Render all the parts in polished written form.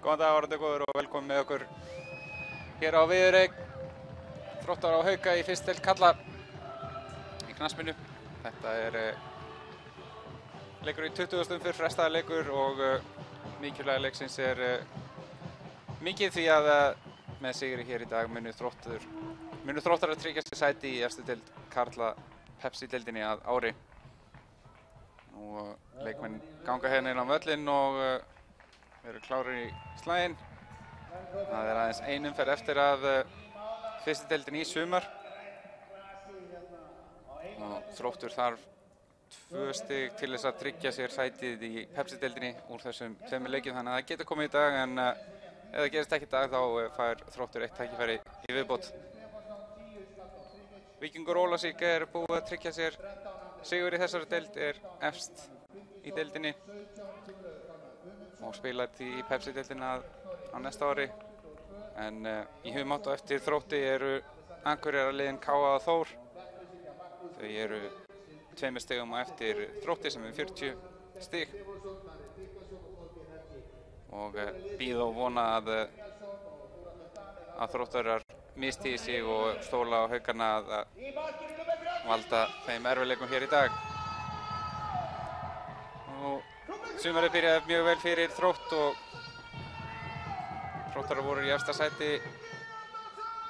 Góðan dag, orðið góður og velkomin með okkur hér á Viðureign. Þróttar á Hauka í fyrst deild karla í knattspyrnu. Þetta er leikur í 20. umferð, frestaður leikur og mikilvægi leiksins er mikið því að með sigri hér í dag munu Þróttar að tryggja sér sæti í efstu deild karla Pepsi-deildinni að ári. Og leikmenn ganga hérna inn á völlinn og eru klárir í slaginn. Það er aðeins ein umferð eftir að fyrstu deildin í sumar. Og Þróttur þarf 2 stig til þess að tryggja sér sætið í Pepsi-deildinni úr þessum 2 leikjum, þannig að það getur komið í dag, en ef það gerist ekki í dag þá fær Þróttur 1 tækifæri í viðbót. Víkingur Ólafsvík er búið að tryggja sér sigur í þessari deild, er efst í deildinni og spilar því í Pepsi-deildina á næsta ári. En í humátt og eftir Þrótti eru Akureyrarliðin KA og Þór. Þau eru 2 stigum á eftir Þrótti sem er 40 stig og bíða og vona að Þróttarar mistigi sig og stóla á Haukana að valda þeim erfiðleikum hér í dag. Og sumarið byrjaði mjög vel fyrir Þrótt og Þróttarar voru í efsta sæti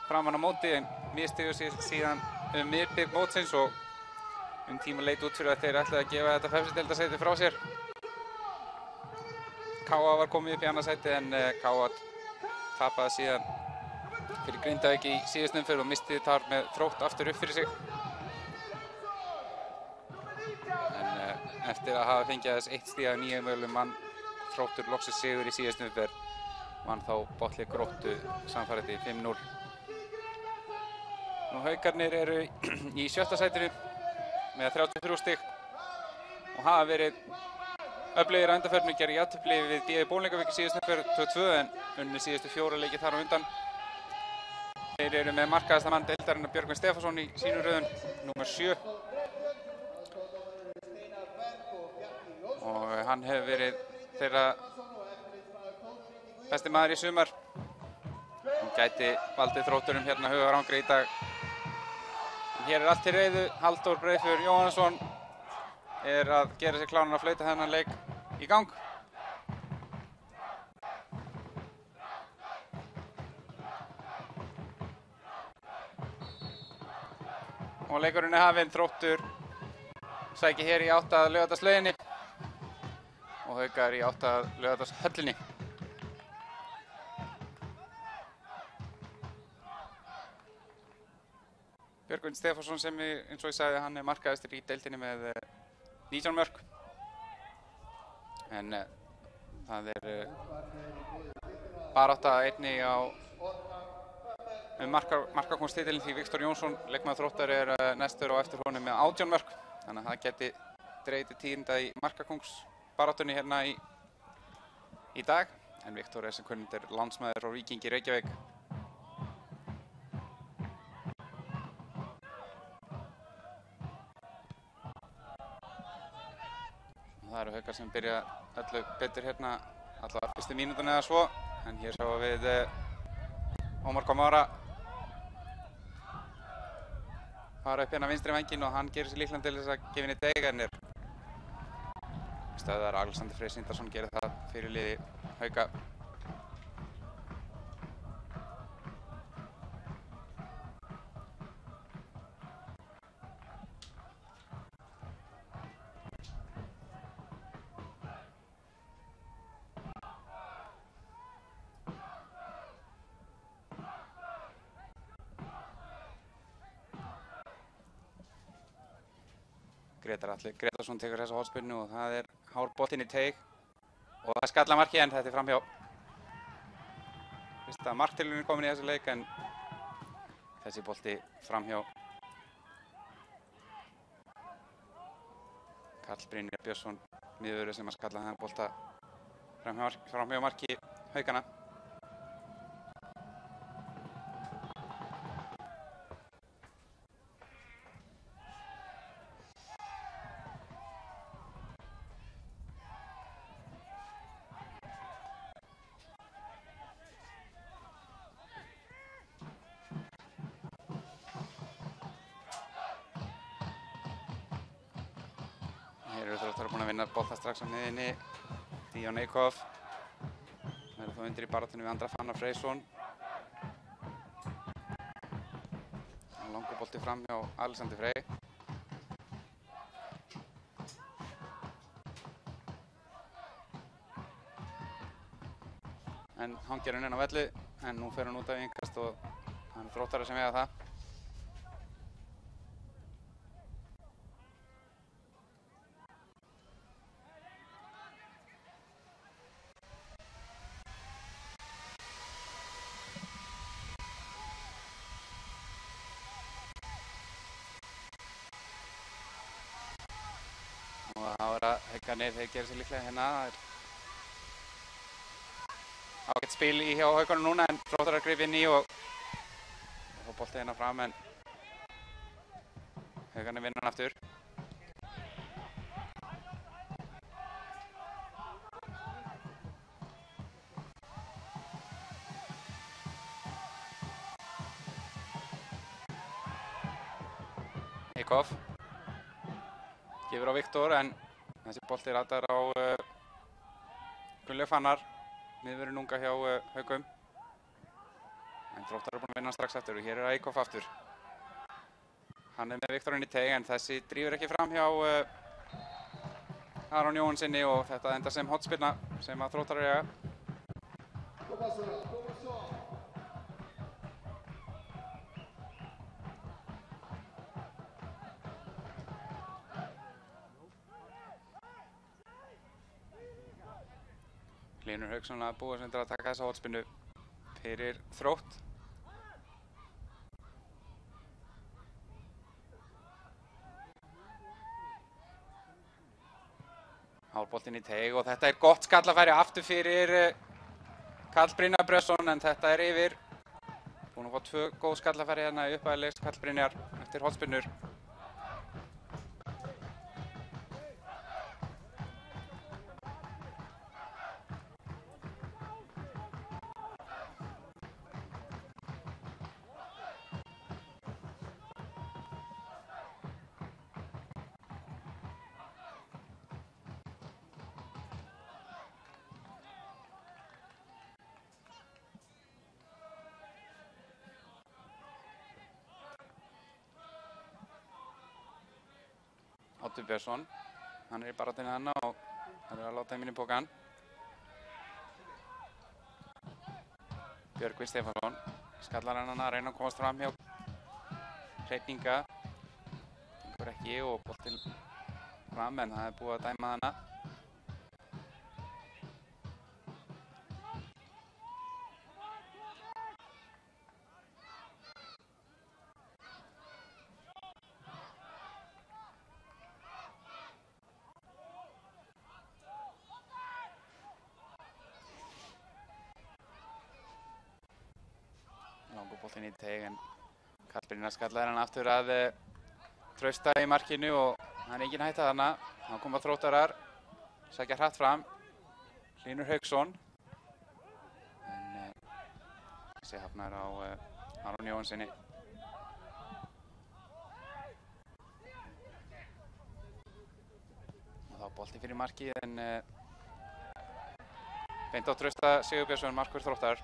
framan á móti, en mistigu sér síðan miðbik mótsins og tíma leit út fyrir að þeir ætlaði að gefa þetta Pepsi-deildarsæti frá sér. KA var komið upp í annað sæti, en KA tapaði síðan fyrir Grindavík í síðustu umferð og misti þar með Þrótt aftur upp fyrir sig. En eftir að hafa fengið þess 1 stig af 9 mögulegum vann Þróttur loksins sigur í síðustu umferð, vann þá Bolli Gróttu sannfærandi 5-0. Nú Haukarnir eru í 7. sætinu með 33 stig og hafa verið öflugir að undanförnu, gerðu jafntefli við BÍ Bólungavík í síðustu umferð 2-2 en unnu síðustu 4 leiki þar á undan. Þeir eru með markaðasta mann deildarinnar Björgvin Stefánsson í sínum röðum, númer 7. Og hann hefur verið þeirra besti maður í sumar. Hann gæti valdið Þrótturum hérna hugarangri í dag. En hér er allt til reiðu. Halldór Breiðfjörð Jóhannesson er að gera sér kláran að flauta þennan leik í gang. Og leikurinn er hafinn. Þróttur sækir hér í átt að Laugardalslauginni og Haukar í átt að Laugardalshöllinni. Björgvin Stefánsson sem eins og ég sagði, hann er markaðastur í deildinni með 19 mörk. En það er barátta einnig á markakonstitilinn því Viktor Jónsson, leikmaður Þróttar, er næstur og eftir honum með 18 mörk. Þannig að það geti dregið til tíðinda í markakongsbaráttunni hérna í dag. En Viktor er sem kunnugt er landsmaður frá Víkingi Reykjavík. Það eru Haukar sem byrja öllu betur hérna allavega fyrstu mínútuna eða svo. En hér sjáum við Ómar Kamara fara upp hérna vinstri vænginn og hann gerir sér líklegan til þess að gefa henni deg, en er stöðvar. Alexander Freyr Sindarsson gerir það fyrir liði Hauka. Grétar Atli Grétarsson tekur þessa hornspyrnu og það er hár boltinn í teig og það er skallamarki, en þetta er framhjá. Fyrsta marktilraunin komin í þessu leik, en þessi bolti framhjá. Karl Brynjar Björnsson, miðvörður, sem að skalla þennan bolta framhjá marki Haukana. Þróttar búin að vinna bolta strax á miðjunni. Díon Eikhoff verður þó undir í baráttunni við Andra Fannar Freysson. Langur bolti fram hjá Alexander Frey. En hangir hann inn á velli, en nú fer hann út af innkast og hann er Þróttarar sem eiga það. Og það var að Haukarnir, þeir gera sér líklega hérna. Ágætt spil í hjá Haukunum núna, en Þróttarar grip inn í og fór boltið hérna fram, en Haukarnir vinna hann aftur. Eikhoff gefur á Viktor, en þessi bolti ratar á Gunnlaug Fannar, miðvörðinn unga hjá Haukum. En Þróttarar búin að vinna strax aftur og hér er Eikhoff aftur. Hann er með Viktorinn í teig, en þessi drífur ekki fram hjá Aron Jóhannssoni og þetta endar sem hornspyrna sem að Þróttarar eiga. Hlynur Hauksson að búa sem til að taka þessa hornspyrnu fyrir Þrótt. Hálboltinn í teig og þetta er gott skallafæri aftur fyrir Karl Brynjar Björnsson, en þetta er yfir. Búinn að fá 2 góð skallafæri hérna í upphæðilegst Karl Brynjar eftir hornspyrnur. Oddur Björnsson, hann er í baráttunni þarna og það er að láta þeim inn í pokann. Björgvin Stefánsson skallar hann að reyna að komast fram hjá Hreinn Inga. Gengur ekki og boltinn fram, en það er búið að dæma hana. Boltinn í teig, en Karl Brynjar skallar hann aftur að Trausta í markinu og það er engin hætta þarna. Þá koma Þróttarar, sækja hratt fram. Hlynur Hauksson, en þessi hafnar á Aron Jóhannssoni. Og þá bolti fyrir markið, en beint á Trausta Sigurbjörnsson, markvörð Þróttar.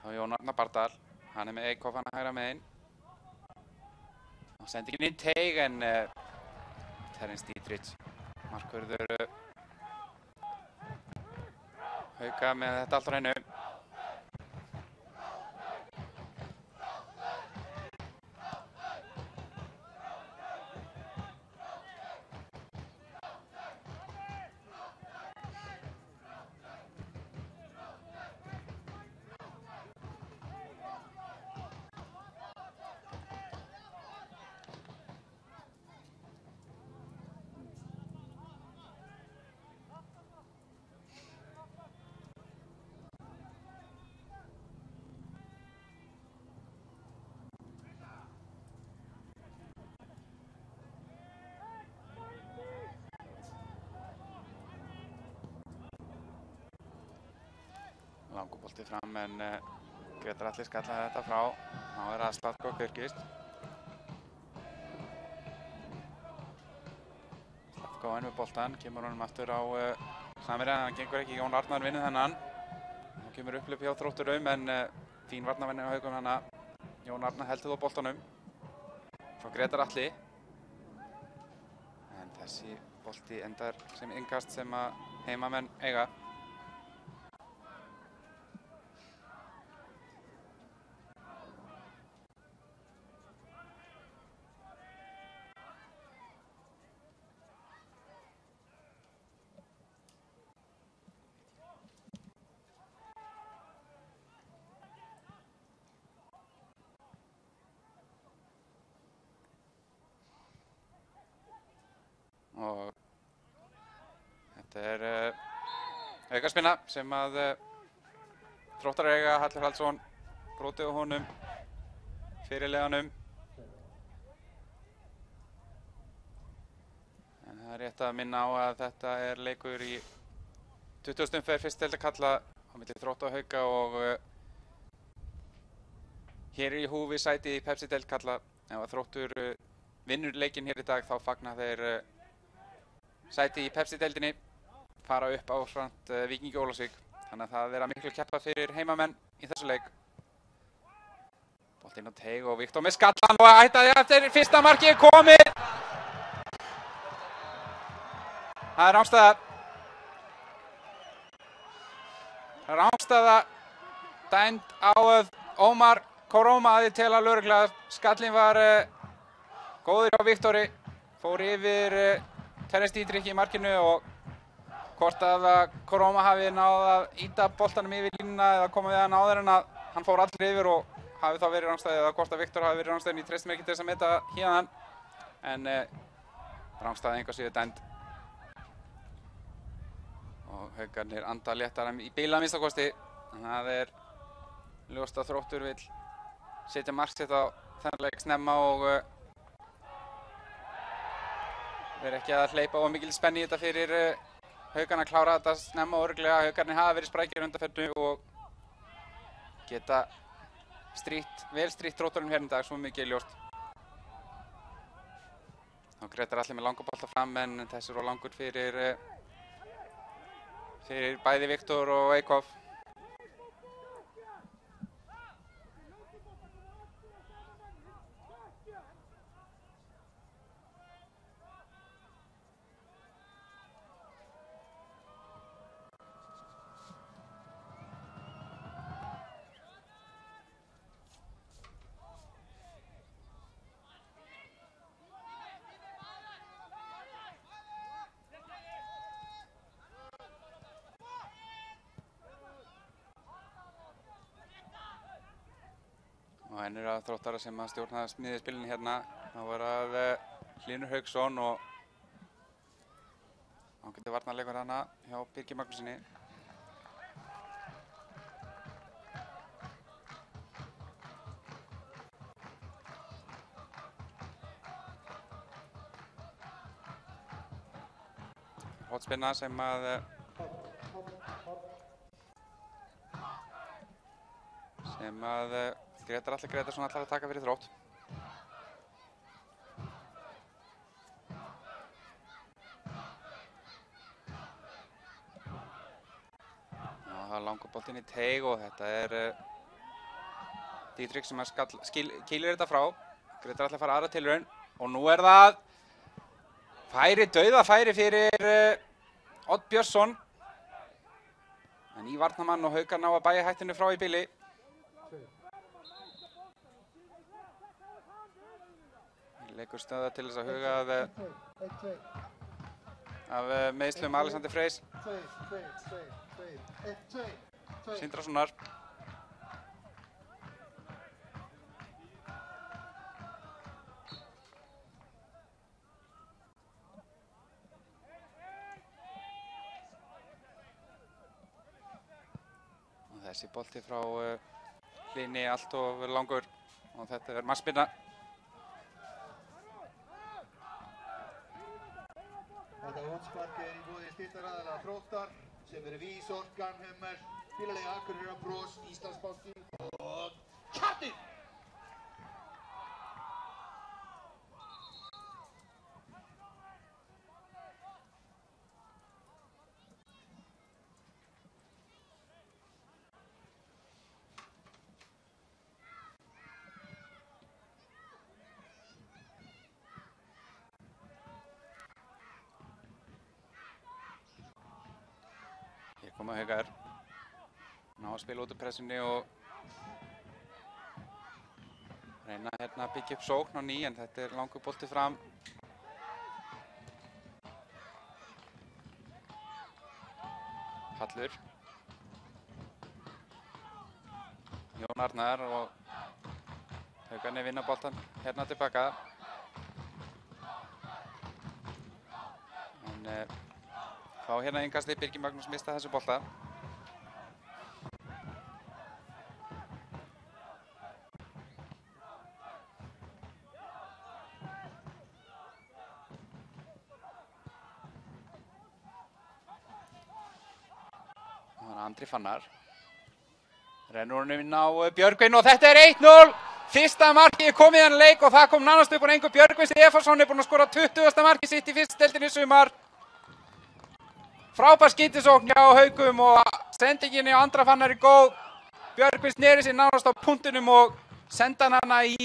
Og Jón Arnar Bardal, hann er með Eikhoff hann að hægra megin. Og sendi ekki inn teig, en Terence Dietrich, markvörður Hauka með þetta allt á hreinu. Langur bolti fram, en Grétar Atli skallaði þetta frá. Þá er það Slatko Kirkist. góðan með boltan, kemur honum aftur á Samherja, hann gengur ekki, Jón Arnar vinnur þennan. Nú kemur upplöp hjá Þrótturum en fín varnarvinna á Haugum hana. Jón Arnar heldur þó boltanum. Svo Grétar Atli. En þessi bolti endar sem innkast sem að heimamenn eiga. Og þetta aukaspinna sem að Þróttar eiga. Hallur Halldórsson brotið á honum fyrirliðanum. En það er rétt að minna á að þetta er leikur í 20. umferð fyrstu deildar karla á milli Þróttar og Hauka og hér er í húfi sæti í Pepsi-deild karla. Ef að Þróttur vinnur leikinn hér í dag þá fagna þeir sæti í Pepsi-deildinni, fara upp ásamt Víkingi Ólafsvík. Þannig að það vera miklu keppa fyrir heimamenn í þessu leik. Boltinn á teig og Viktor með skallan og ættaði eftir fyrsta markið komið. Það er rangstaða. Rangstaða dæmd á Ómar Kórómaði til að lögregla. Skallinn var góður hjá Viktori, fór yfir Terence Dietrich í markinu og hvort að Kóróma hafi náð að ýta boltanum yfir línuna eða koma við hann áður en að hann fór allir yfir og hafi þá verið rangstæði eða hvort að Viktor hafi verið rangstæðin. Ég treysti mér ekki til þess að meta héðan en rangstæði engu að síður dæmd. Og Haukarnir anda léttara í bíla að minnsta kosti. Það er ljóst að Þróttur vill setja marksitt á þennan leik snemma og vera ekki að hleypa of mikil spenni í þetta fyrir Haukana að klára þetta snemma og örugglega. Haukarnir hafa verið sprækir undanferðinu og geta vel strítt Þrótturum hérna í dag, svo mikið ljóst. Þá Grétar Atli með langa bolta fram en þessi er of langur fyrir bæði Viktor og Eikhoff. Og ennur að Þróttara sem að stjórna smiðið spilinu hérna. Það var að Hlynur Hauksson og ágætur varnarleikur hana hjá Birgi Magnúsinni. Hotspinna sem að Grétar Atli Grétarsson ætlar að taka fyrir Þrótt. Það er langur boltinn í teig og þetta er Dietrich sem kýlir þetta frá. Grétar Atli að fara aðra tilraun og nú er það dauðafæri fyrir Odd Björnsson. En í varnarmann og Haukar ná að bæja hættinu frá í bili. Leikur stöða til þess að huga af meiðslum Alexander Freys Sindrasonar. Og þessi bolti frá Hlyni allt of langur og þetta er markspyrna. Þetta útspark í boði styrktaraðila Þróttar sem Vís Orkan, Hummel, Bílalegi Akureyrar, Bros, Íslandsbanki og Kjarnir! Koma Haukar. Ná að spila út úr pressunni og reyna hérna að byggja upp sókn á ný, en þetta er langur bolti fram. Hallur. Jón Arnar og Haukarnir vinna boltan hérna tilbaka. En fá hérna innkasti, Birgir Magnús mista þessu bolta. Andri Fannar rennur honum inn á Björgvin og þetta er 1-0. Fyrsta markið komið í þennan leik og það kom nánast upp úr engu. Björgvin Stefánsson er búinn að skora 20. markið sitt í fyrstu deildinni í sumar. Frábær skyndisókn hjá Haukum og sendingin hjá Andra Fannar er góð. Björgvin sneri sér nánast á punktinum og senda hana í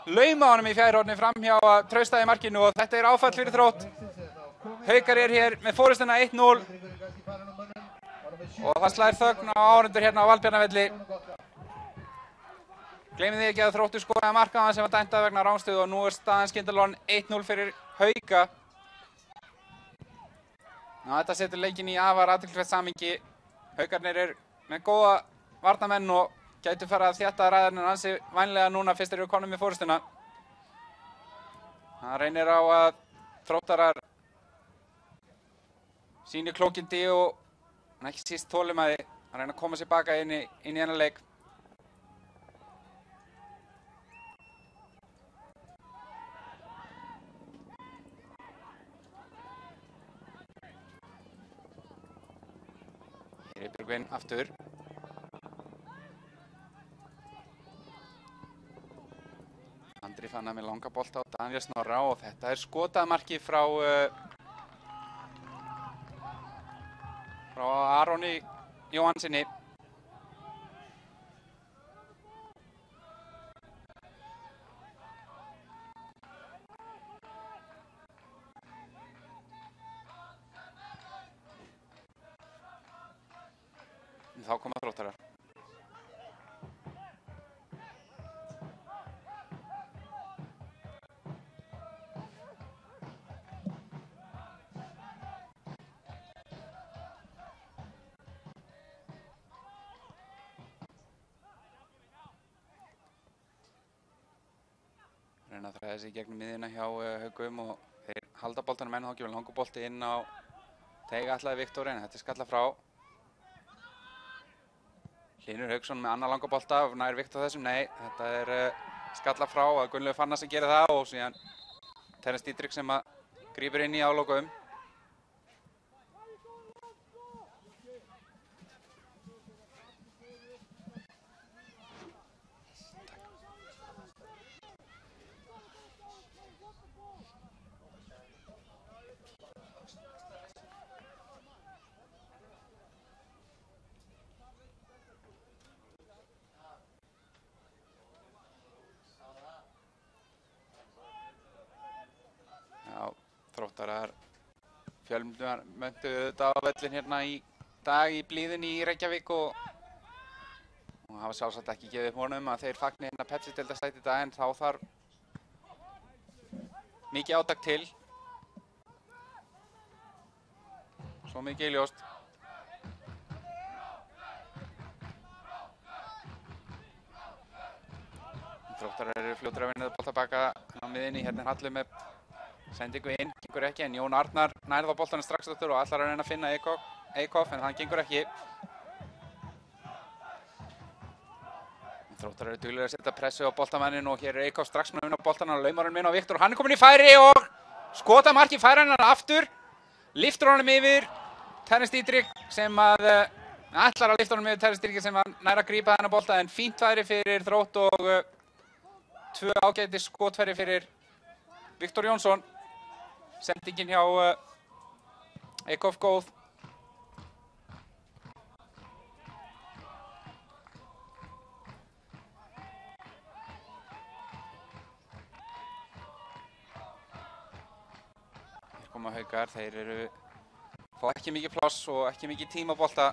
lauma honum í fjærhorni fram hjá Trausta í markinu og þetta er áfall fyrir Þrótt. Haukar er hér með forystuna 1-0. Og það slær þögn á áhorfendur hérna á Valbjarnarvelli. Gleymið þið ekki að Þróttur skoraði mark á hann sem var dæmt vegna rángstöðu og nú er staðan skyndilega 1-0 fyrir Hauka. Þetta setur leikinn í afar athyglisvert samhengi. Haukarnir er með góða varnarmenn og gætu fara að þétta ræðarinn ansi vænlega núna fyrst þeir eru komnir með forystuna. Það reynir á að Þróttarar sýni klókindi og en ekki síst þolinmæði að reyna að koma sér baka inn í hennar leik. Hér er Björgvin aftur. Andri Fannar með langa bolta á Daniel Snorra og þetta er skotamarki frá Aroni Jóhannsinni. Þá koma Þróttarar. Reyna að þræða sig í gegnum miðjuna hjá Haukum og þeir halda boltanum enn og þá gefur langur bolti inn á Teiga ætlaði Viktor en þetta er skalla frá. Hlynur Hauksson með annar langa bolta og nær Viktor þessum, nei, þetta er skalla frá að Gunnlaugur Fannar sem gerir það og síðan Terence Dietrich sem að grípur inn í álokum. Þróttarar fjölmöntuðu þetta á völlinn hérna í dag í blíðunni í Reykjavík og hafa sjálfsagt ekki gefið upp honum að þeir fagni hérna Pepsi-deildarsæti í dag en þá þarf mikið átak til. Svo mikið ljóst. Þróttarar eru fljótir að vinna þetta bolta baka á miðinni, hérna er Hallur með sendingu inn, gengur ekki en Jón Arnar nærði á boltanum strax aftur og ætlar að reyna að finna Eikhoff en það gengur ekki. Þróttarar eru duglegir að setja pressu á boltamannin og hér er Eikhoff strax með að vinna boltan og laumar hann inn á Viktor og hann er komin í færi og skota marki færi hann aftur. Liftur honum yfir Terence Dietrich sem að ætlar að lifta honum yfir Terence Dietrich sem að nær að grípa þennan bolta en fínt færi fyrir Þrótt og tvö ágætis skotfæri fyrir Viktor Jónsson. Sendingin hjá Eikhoff góð. Hér koma Haukar, þeir eru fá ekki mikið pláss og ekki mikið tíma á bolta,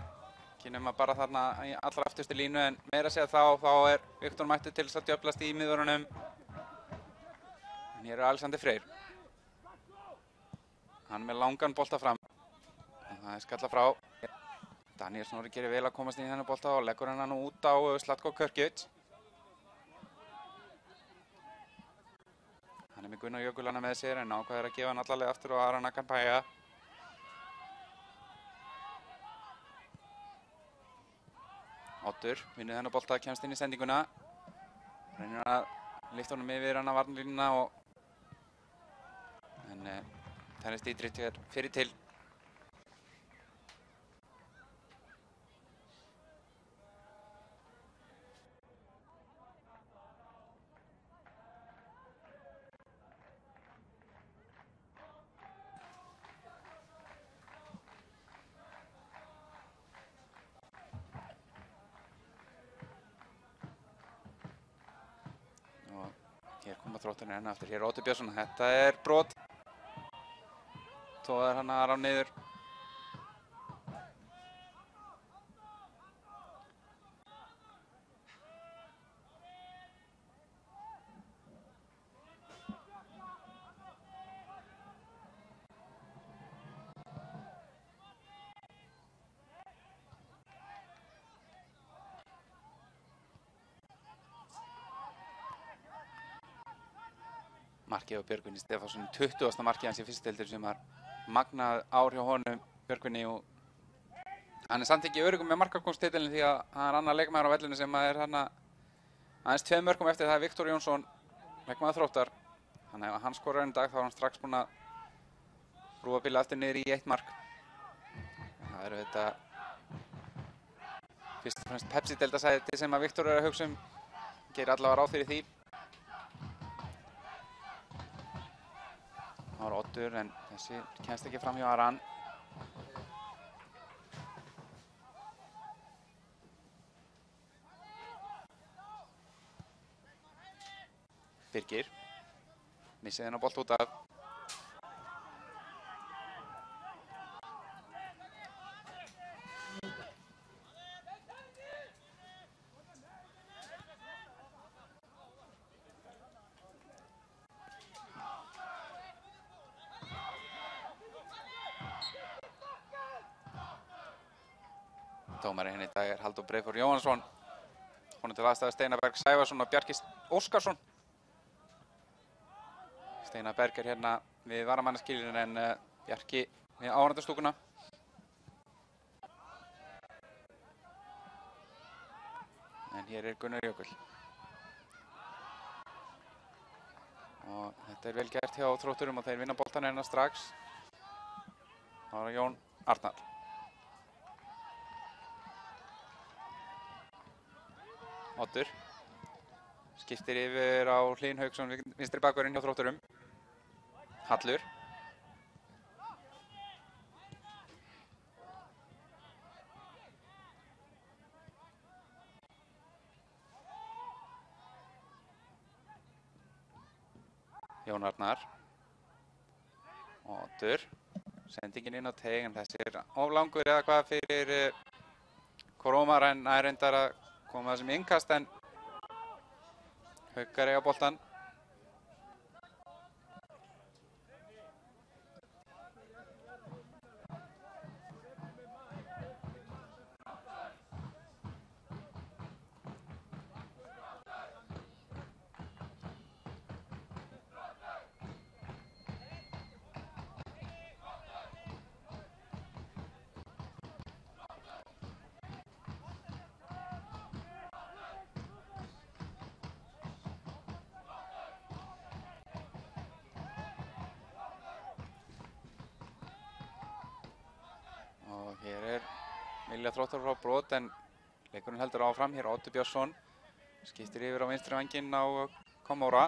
ekki nema bara þarna í allra afturstu línu, en meira að segja þá er Viktor mættur til þess að djöflast í miðvörunum. En hér er Alexander Freyr. Hann með langan bolta fram. En það er skalla frá. Daniel Snorri gerir vel að komast inn í þennan bolta og leggur hann nú út á Zlatko Krkic. Hann er með Gunnar Jökulana með sér en ákveður að gefa hann allarleið aftur á Aron Akampaja. Oddur vinnur þennan bolta, kemst inn í sendinguna. Reynir að lyfta honum yfir hann á varnarlínuna en Dennis Dietrich er fyrir til. Hér koma Þrótturinn enn aftur, hér er Oddur Björnsson, þetta er brot. Tóðar hann Aron niður. Markið á Björgvini Stefánsson, 20. markið hans í fyrstudeildinni sem var magnað ár hjá honum, Björgvini, og hann er samt ekki öruggum með markakóngstitilinn því að hann er annar leikmaður á vellinu sem er hann aðeins 2 mörkum eftir. Það er Viktor Jónsson, leikmaður Þróttar. Ef hann skorar í dag þá er hann strax búinn að brúa bilið aftur niður í 1 mark. Það eru þetta fyrst og fremst Pepsi-deildarsæti sem að Viktor er að hugsa gerir allavega ráð fyrir því. Það var Oddur en þessi kemst ekki fram hjá Aran. Birgir missið hennar bolt út af. Dómari henni í dag er Halldór Breiðþór Jóhannsson. Honum til aðstæða Steinar Berg Sævarsson og Bjarki Óskarsson. Steinar Berg er hérna við varamannaskilinu en Bjarki við áhorfendastúkuna. En hér er Gunnar Jökull. Og þetta er vel gert hjá Þrótturum og þeir vinna boltan hérna strax. Það var Jón Arnar. Oddur skiptir yfir á Hlyn Hauksson, vinstri bakvörðinn hjá Þrótturum. Hallur. Jón Arnar. Oddur. Sendingin inn á teig en þessi er of langur eða hvað fyrir Koromar en er reyndar að koma þessum innkast en Haukar eiga boltan. Hér er Vilja Þróttar frá brot en leikurinn heldur áfram. Hér er Oddur Björnsson. Skiptir yfir á vinstri vænginn á Koroma.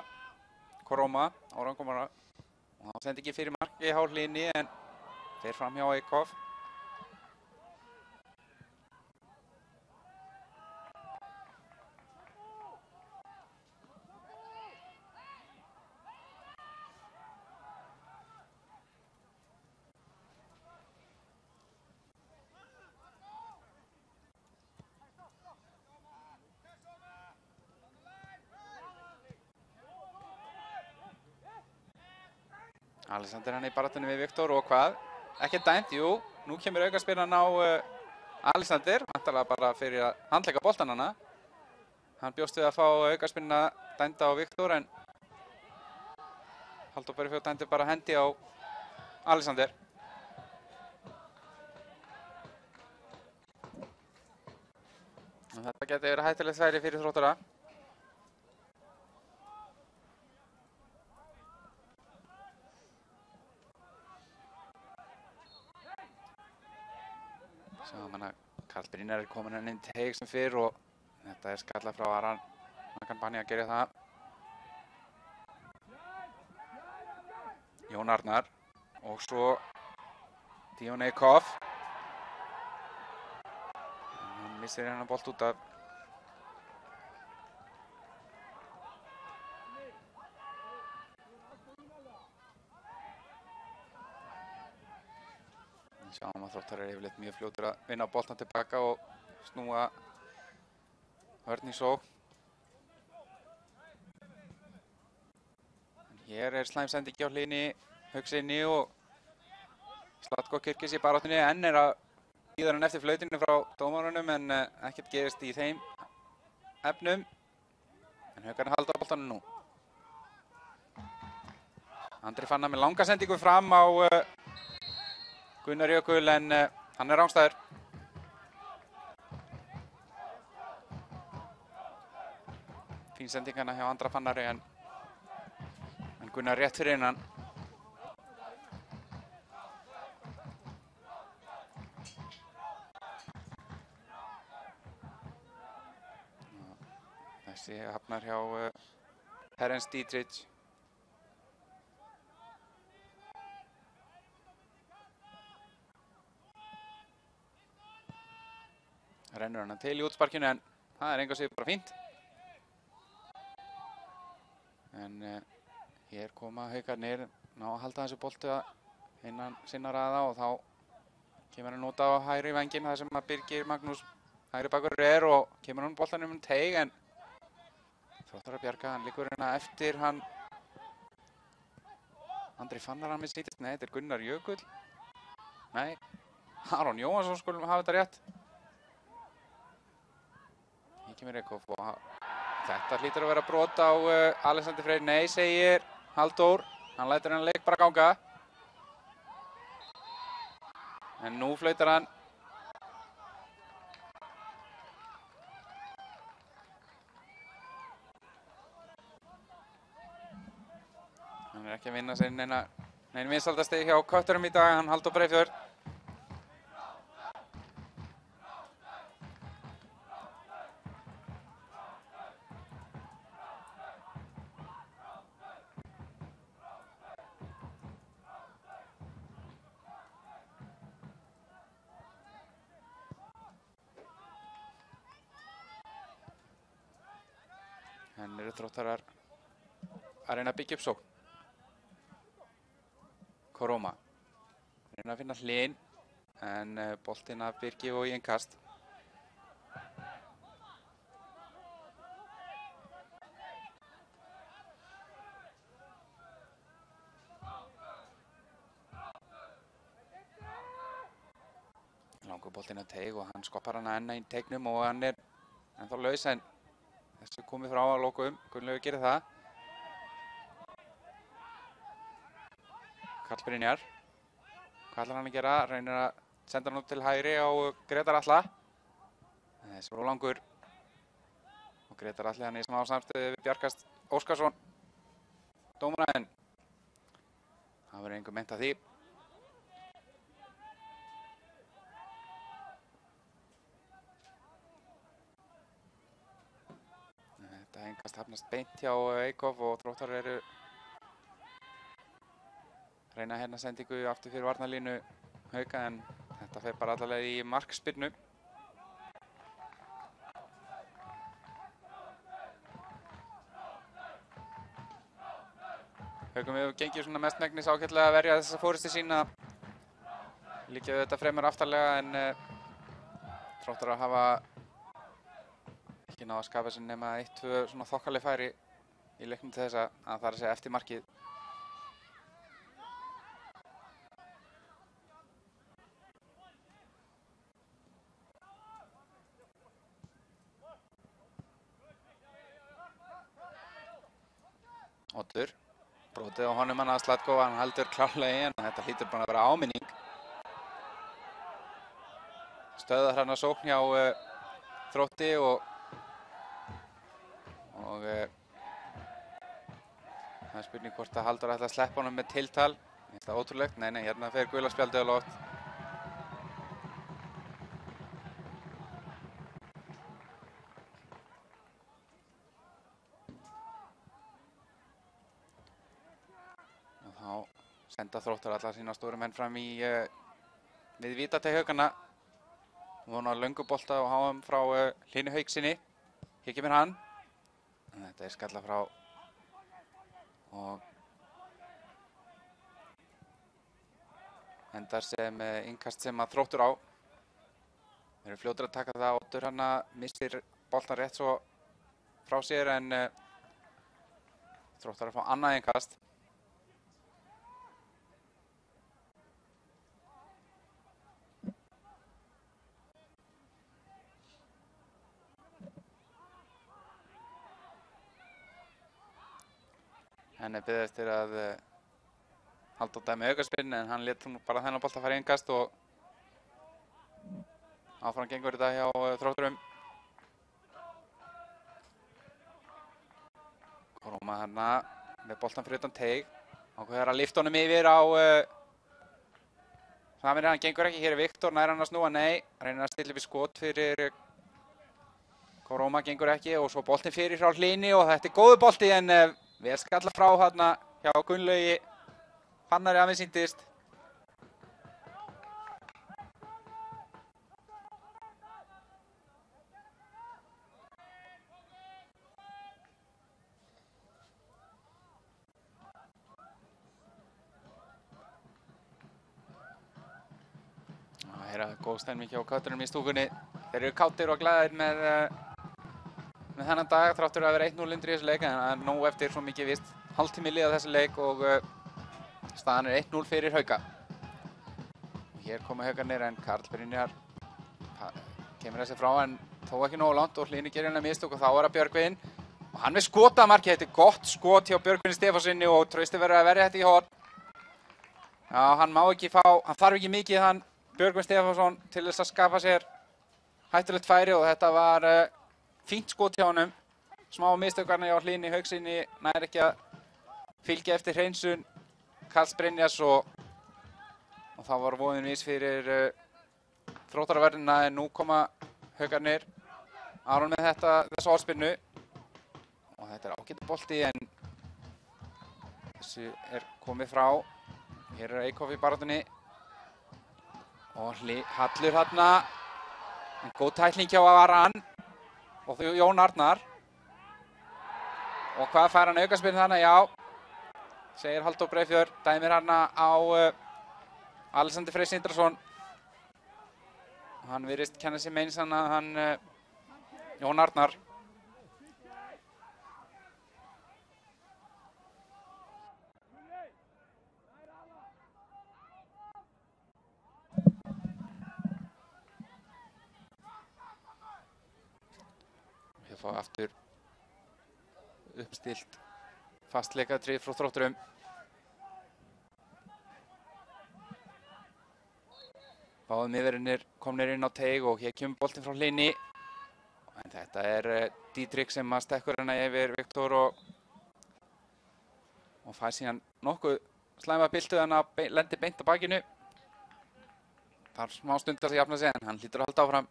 Áran Koroma. Og hann sendi ekki fyrir marki hjá Hlyni en fer fram hjá Eikhoff. Alexander hann í baráttunni við Viktor og hvað? Ekki dæmt, jú. Nú kemur aukaspyrnan á Alexander. Væntanlega bara fyrir að handleika boltann hana. Hann bjóst við að fá aukaspyrnuna dæmda á Viktor en Halldór Bergþór dæmdi bara hendi á Alexander. En þetta geti verið hættulegt færi fyrir Þróttara. Sjáum hann að Karl Brynjar komin inn teig sem fyrr og þetta skalla frá Aran. Hann kann banni að gera það. Jón Arnar og svo Díon Eikhoff. Hann missir hennar bolt út af. Sjáum að Þróttar yfirleitt mjög fljótur að vinna boltan tilbaka og snúa vörn í sókn. Hér slæm sendingi á hliðinni, Hauksinni og Zlatko Kirkis í baráttunni. Enn að bíða hann eftir flautinu frá dómarunum en ekkert gerist í þeim efnum. En Haukarnir halda á boltanum nú. Andri Fannar með langa sendingu fram á Gunnar Jökul en hann rangstæður. Fín sendingana hjá Andra Fannari en Gunnar rétt fyrir innan. Þessi hafnar hjá Terence Dietrich. Rennur hann til í útsparkinu en það engu að segja bara fínt. En hér koma Haukarnir, ná að halda þessu boltu innan sinna raða og þá kemur hann út á hægri vænginn þar sem að Birgir Magnús hægri bakur og kemur hann boltanum teig en Þróttar að bjarga, hann liggur hérna eftir hann Andri Fannar hann missítist, nei þetta Gunnar Jökull. Nei, Aron Jóhansson skulum hafa þetta rétt. Hér kemur Eikhoff og þetta hlýtur að vera brot á Alexander Freyr. Nei, segir Halldór. Hann lætur hann leik bara ganga. En nú flautar hann. Hann ekki að vinna sér nein vinsaldastigi hjá kötturum í dag, hann Halldór Breiðfjörð. En eru Þróttarar að reyna að byggja upp sókn. Koroma reyna að finna hlinn en boltinn af Birgi og í innkast. Langur boltinn að teig og hann skoppar hana enn í teignum og hann ennþá laus en þessu komið frá að lokum. Gunnlaugur gerir það. Karl Brynjar. Hvað ætlar hann að gera? Reynir að senda hann út til hægri á Grétar Atla. Þessi var langur. Og Grétar Atli hann í smá samstöðu við Bjarkast Óskarsson. Dómarinn. Það verður engu meint að því. Þetta engast hafnast beint hjá Eikhoff og Þróttar eru reyna hérna sendingu aftur fyrir varnarlínu Hauka en þetta fer bara allalega í markspyrnu. Haukum hefur gengið svona mestmegnis ágætlega að verja þessa fórystu sína. Líkja þetta fremur aftarlega en Þróttar að hafa ekki náð að skapa sér nema 1-2 svona þokkaleg færi í leiknum til þess að það er að segja eftir markið. Oddur. Brotið á honum hann að Slatko, hann heldur klárlega í en þetta hlýtur bara að vera áminning. Stöðar hann að sókn hjá Þrótti og það er spurning hvort að Halldór ætla að sleppa honum með tiltal. Það er ótrúlegt, nei, hérna fer gula spjaldið á loft. Og þá senda Þróttar alla sína stóru menn fram í við vítateg Haukana. Vona löngubolta og háum frá Hlynni Hauksinni. Hér kemur hann. En þetta er skalla frá og endar sem innkast sem að Þróttur á. Þeir eru fljótir að taka það. Oddur hann missir boltan rétt svo frá sér en Þróttar að fá annað innkast. Henni beðið eftir að Halldór dæmi aukaspyrnu en hann lét bara þennan bolta fara í innkast og áfram gengur þetta hjá Þrótturum. Koroma hérna með boltan fyrir utan teig. Ákveður að lyfta honum yfir á Samir, hann gengur ekki. Hér er Viktor, nær hann að snúa, nei. Reynir að stilla upp í skot fyrir Koroma, gengur ekki og svo boltin fyrir frá Hlynni og þetta er góður bolti en vel skalla frá hérna hjá Gunnlaugi. Fannari að við sýndist. Hér er góð stemning hjá káturum í stúkunni. Þeir eru kátir og glæðir með þennan dag þráttur að vera 1-0 undir í þessu leik en það er nóg eftir svo mikið vist. Hálftími liðað þessu leik og staðan er 1-0 fyrir Hauka. Hér koma Haukarnir en Karl Brynjar kemur þessi frá en þó ekki nógu langt og Hlynur gerir hennar mistök og þá er það Björgvin. Og hann með skotamarkið, þetta er gott skot hjá Björgvini Stefánsssyni og Trausti verður að verja þetta í horn. Já, hann má ekki fá, hann þarf ekki mikið hann Björgvin Stefánsson til þess að skapa sér hættulegt færi og þetta var fínt skot hjá honum. Smá mistökarna hjá Hlynni Hauksinni nær ekki að fylgja eftir hreinsun Karls Brynjars og þá var voðinn vís fyrir Þróttarverðina en nú koma Haukarnir. Aron með þessa orðspyrnu og þetta er ágætur bolti en þessu er komið frá. Hér er Eikhoff í baráttunni og Hallur þarna. En góð tækling hjá Aran og Jón Arnar. Og hvað fær hann aukaspyrnu þarna? Já, segir Halldór Breiðfjörð, dæmir hana á Alexander Freyr Sindrason. Hann virðist kenna sig meins hann Jón Arnar. Við fáum aftur uppstilt fastleikatrið frá Þrótturum. Báðum miðverðirnir komnir inn á teig og hér kemur boltinn frá Hlynni. En þetta er Didrik sem að stekkur hana yfir Viktor og fær síðan nokkuð slæma biltu en að lendi beint á bakinu. Þarf smá stund að jafna sig en hann hlýtur að halda áfram.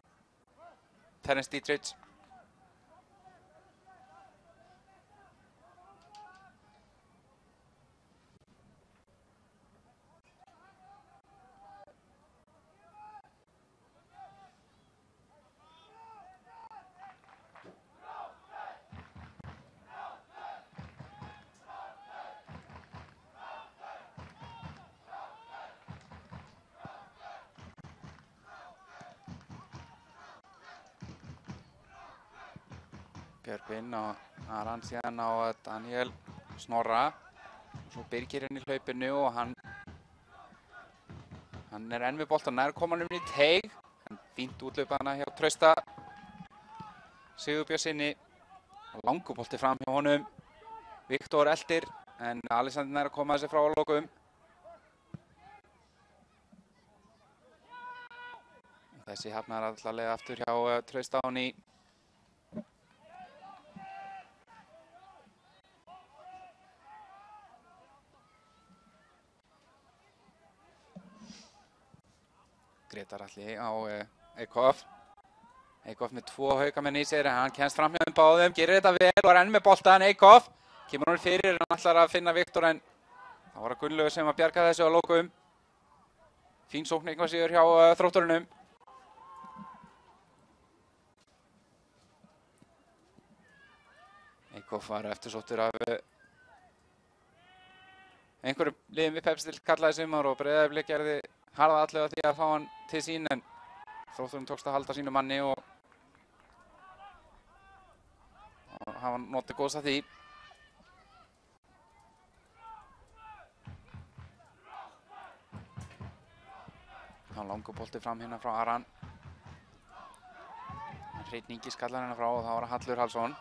Terence Didrik. Björgvin og Aran síðan á Daniel Snorra. Svo Birgir inn í hlaupinu og hann er enn við boltan, nær komin í teig. En fínt útlaupana hjá Trausta Sigurbjörnssyni. Langur bolti fram hjá honum. Viktor eldir en Alexander er að koma þessi frá að lokum. Þessi hafnar allavega aftur hjá Traustaoni. Gretar Atli á Eikhoff. Eikhoff með 2 haukamenn í sér, hann kemst fram hjá þeim báðum, gerir þetta vel og er enn með boltan. Eikhoff kemur hann fyrir, hann ætlar að finna Viktor, en það var að Gunnlaugur sem að bjarga þessu að lokum. Fín sókn eitthvað síður hjá Þrótturunum. Eikhoff var eftirsóttur af einhverjum liðum við Pepsi-deild kallaði sumar og Breiðablik gerði harða allega því að fá hann til sín, en Þrótturinn tókst að halda sínu manni og hafa notið góðs að því. Þá langur bolti fram hérna frá Aran. Hreinn Ingi skallar hérna frá og þá var það Hallur Hallsson.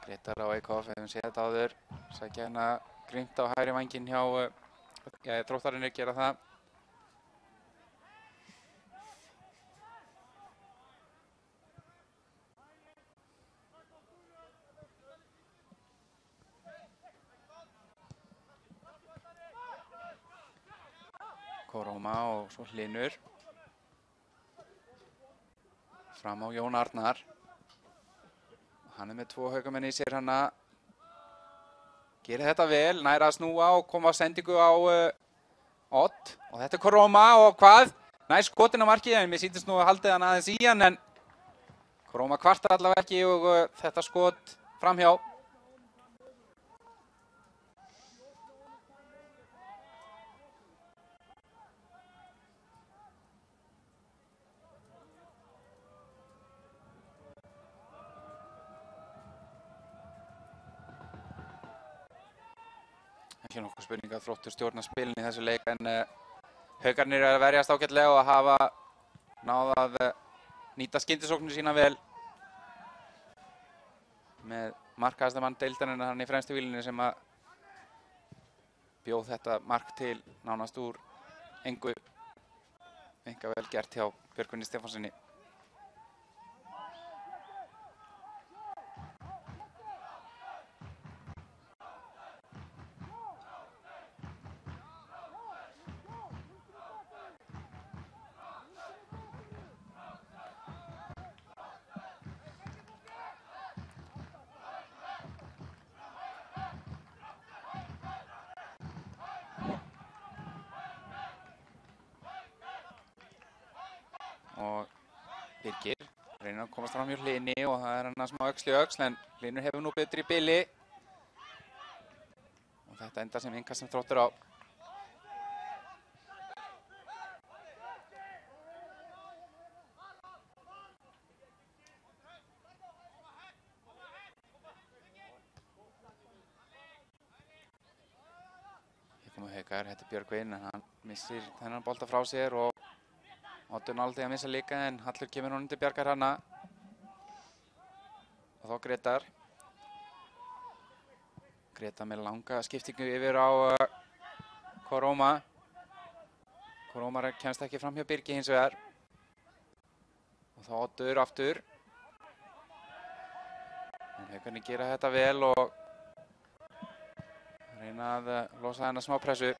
Gretar á Eikhoff, við höfum séð þetta áður. Sækja hérna grimmt á hægri vænginn hjá Þróttarinn er að gera það. Koroma og svo Hlynur. Fram á Jón Arnar. Hann er með 2 haukamenn í sér hana. Gerir þetta vel, nær að snúa og koma á sendingu á Odd. Og þetta er Koroma og hvað? Næs skotin á markið, en mér sýndist nú að haldið hann aðeins í hann, en Koroma kvartar allavega ekki og þetta skot framhjá. Ekki nokkuð spurning að Þróttur stjórna spilin í þessu leik, en Haukarnir er að verjast ágætlega og að hafa náð að nýta skyndisóknir sína vel með markahæstamann deildarinnar hann í fremstu vílinni sem að bjóð þetta mark til nánast úr engu. Enga vel gert hjá Björgvinni Stefánsssyni. Og Birgir reynir að komast fram hjá Hlyni og það er hann smá öxl í öxl, en Hlynur hefur nú betri bili og þetta endar sem innkast sem Þróttur á. Hér komum Haukar, þetta er Björgvin, en hann missir þennan bolta frá sér og Oddur nálægt að missa líka, en Hallur kemur honum til bjargar hana. Og þá Gretar. Gretar með langa skiptingu yfir á Koroma. Koroma kemst ekki fram hjá Birgi hins vegar. Og þá Oddur aftur. En Haukarnir gera þetta vel og reyna að losa hennar smá pressu.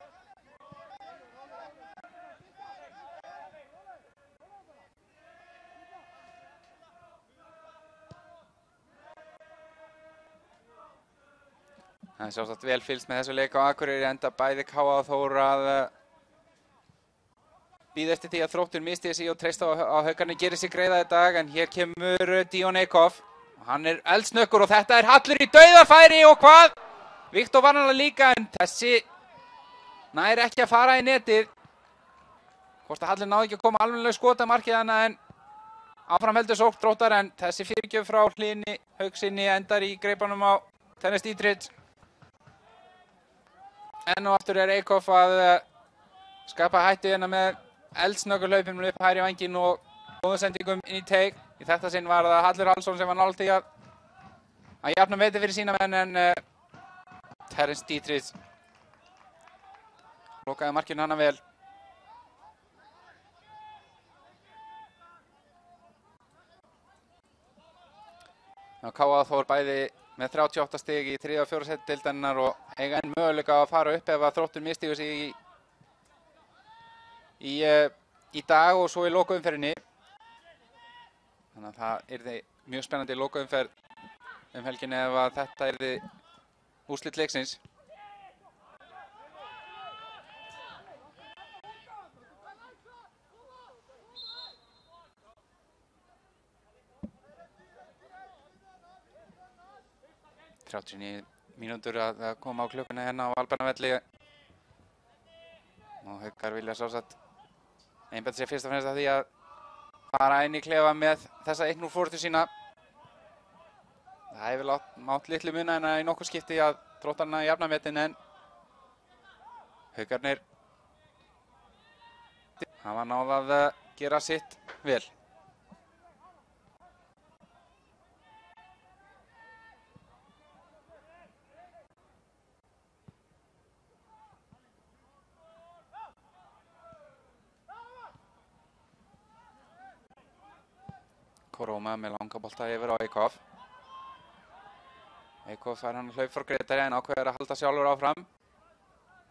Það er sjálfsagt vel fylgst með þessu leik á Akureyri, enda bæði Káa og Þór að bíða eftir því að Þróttur misti þessi og treysta á Haukarnir gerir sig greiða í dag, en hér kemur Díon Eikhoff. Hann er eldsnöggur og þetta er Hallur í dauðafæri og hvað? Viktor var hann líka, en þessi nær ekki að fara í netið. Hvort að Hallur náði ekki að koma alveg skota markið hana, en áfram heldur sókn Þróttar, en þessi fyrirgjöf frá Hlyni Hauksinni endar í greipanum á Tennis Dietrich. Enn og aftur er Eikhoff að skapa hættu hérna með eldsnöggur hlaupum upp hægri vænginn og góðum sendingum inn í teig. Í þetta sinn var það Hallur Hallsson sem var nálægt í að að jafna metin fyrir sína menn en Terence Dietrich lokaði markinu hana vel. KA Þór bæði með 38 stig í 3. og 4. sæti deildarinnar og eiga enn möguleika að fara upp ef að Þróttur misstígur sig í dag og svo í lokaumferðinni. Þannig að það yrði mjög spennandi lokaumferð helginni ef að þetta yrði úrslit leiksins. Mínútur að koma á klukkuna hérna á Albarnavelli og Haukar vilja sjálfsagt einbeita sér fyrst og fremst að því að fara inn í klefa með þessa 1-0 forystu sína. Það hefur mátt litlu muna en í nokkur skipti að Þróttarana jafna metin en Haukarnir hafa náð að gera sitt vel. Koroma með langa bolta yfir á Eikhoff. Eikhoff fær hann hlaup frá Grétari en ákveður að halda sjálfur áfram.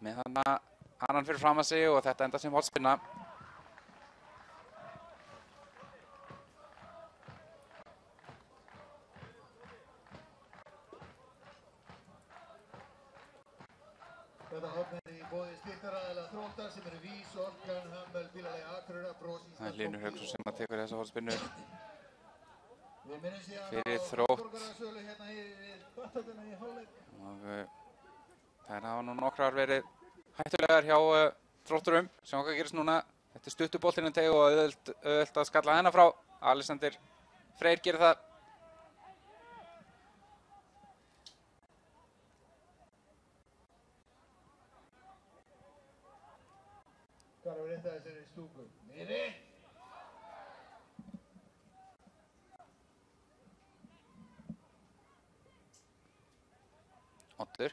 Með hann fyrir fram að sig og þetta enda sem hornspyrna. Þetta horn í boði styrktaraðila Þróttar sem eru Vís, Orkan, Hömmel, bílalega Akureyrar, Bros, Það er Hlynur Hauksson sem að tekur þessa hornspyrnu fyrir fyrir Þrótt. Og Og þær hafa nú nokkrar verið hættulegar hjá Þrótturum. Sjáum hvað gerist núna. Þetta er stuttur boltinn en teg og auðvelt að skalla hennar frá. Alexander Freyr gerir það. Hvað er þetta þessari stúku? Niðri! Oddur.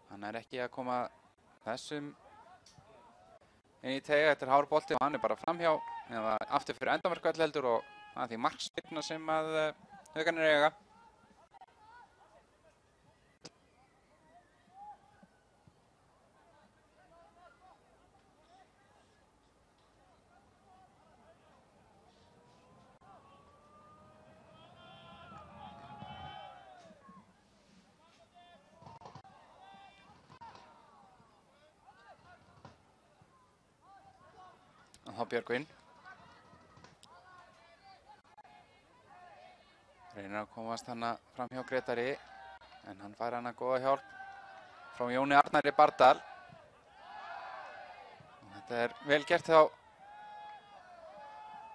Hann er ekki að koma þessum inn í teg. Þetta er hár bolti og hann er bara framhjá eða aftur fyrir endamarkvall heldur og það er því markspyrna sem að Haukarnir eiga. Þá Björgvin reynir að komast hana fram hjá Grétari en hann fær hana góða hjálp frá Jóni Arnari Bardal og þetta er vel gert hjá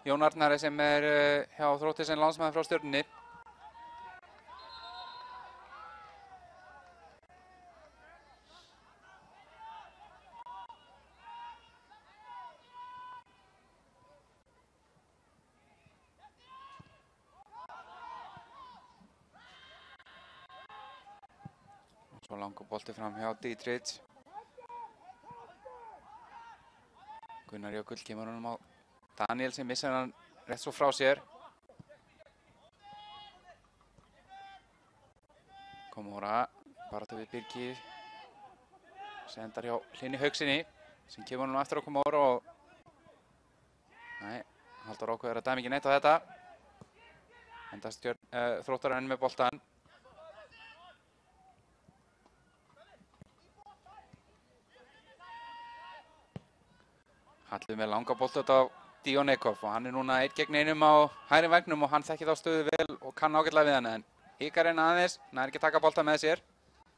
Jón Arnari sem er hjá Þrótti sem lánsmaður frá Stjörnunni. Svo langur bolti fram hjá Dietrich. Gunnar Jökull kemur honum á Daniel sem missar hann rétt svo frá sér. Komóra, baráttu við Birgi. Sendar hjá Hlyni Hauksinni sem kemur honum aftur á Komóra og nei, Halldór ákveður að dæmi ekki neitt á þetta. Enda Þróttar enn með boltan. Hallur með langa bolta á Díon Eikhoff og hann er núna 1 gegn 1 á hægri vægnum og hann þekkir þá stöðu vel og kann ágætlega við hann en hikar einn aðeins, nær ekki að taka bolta með sér.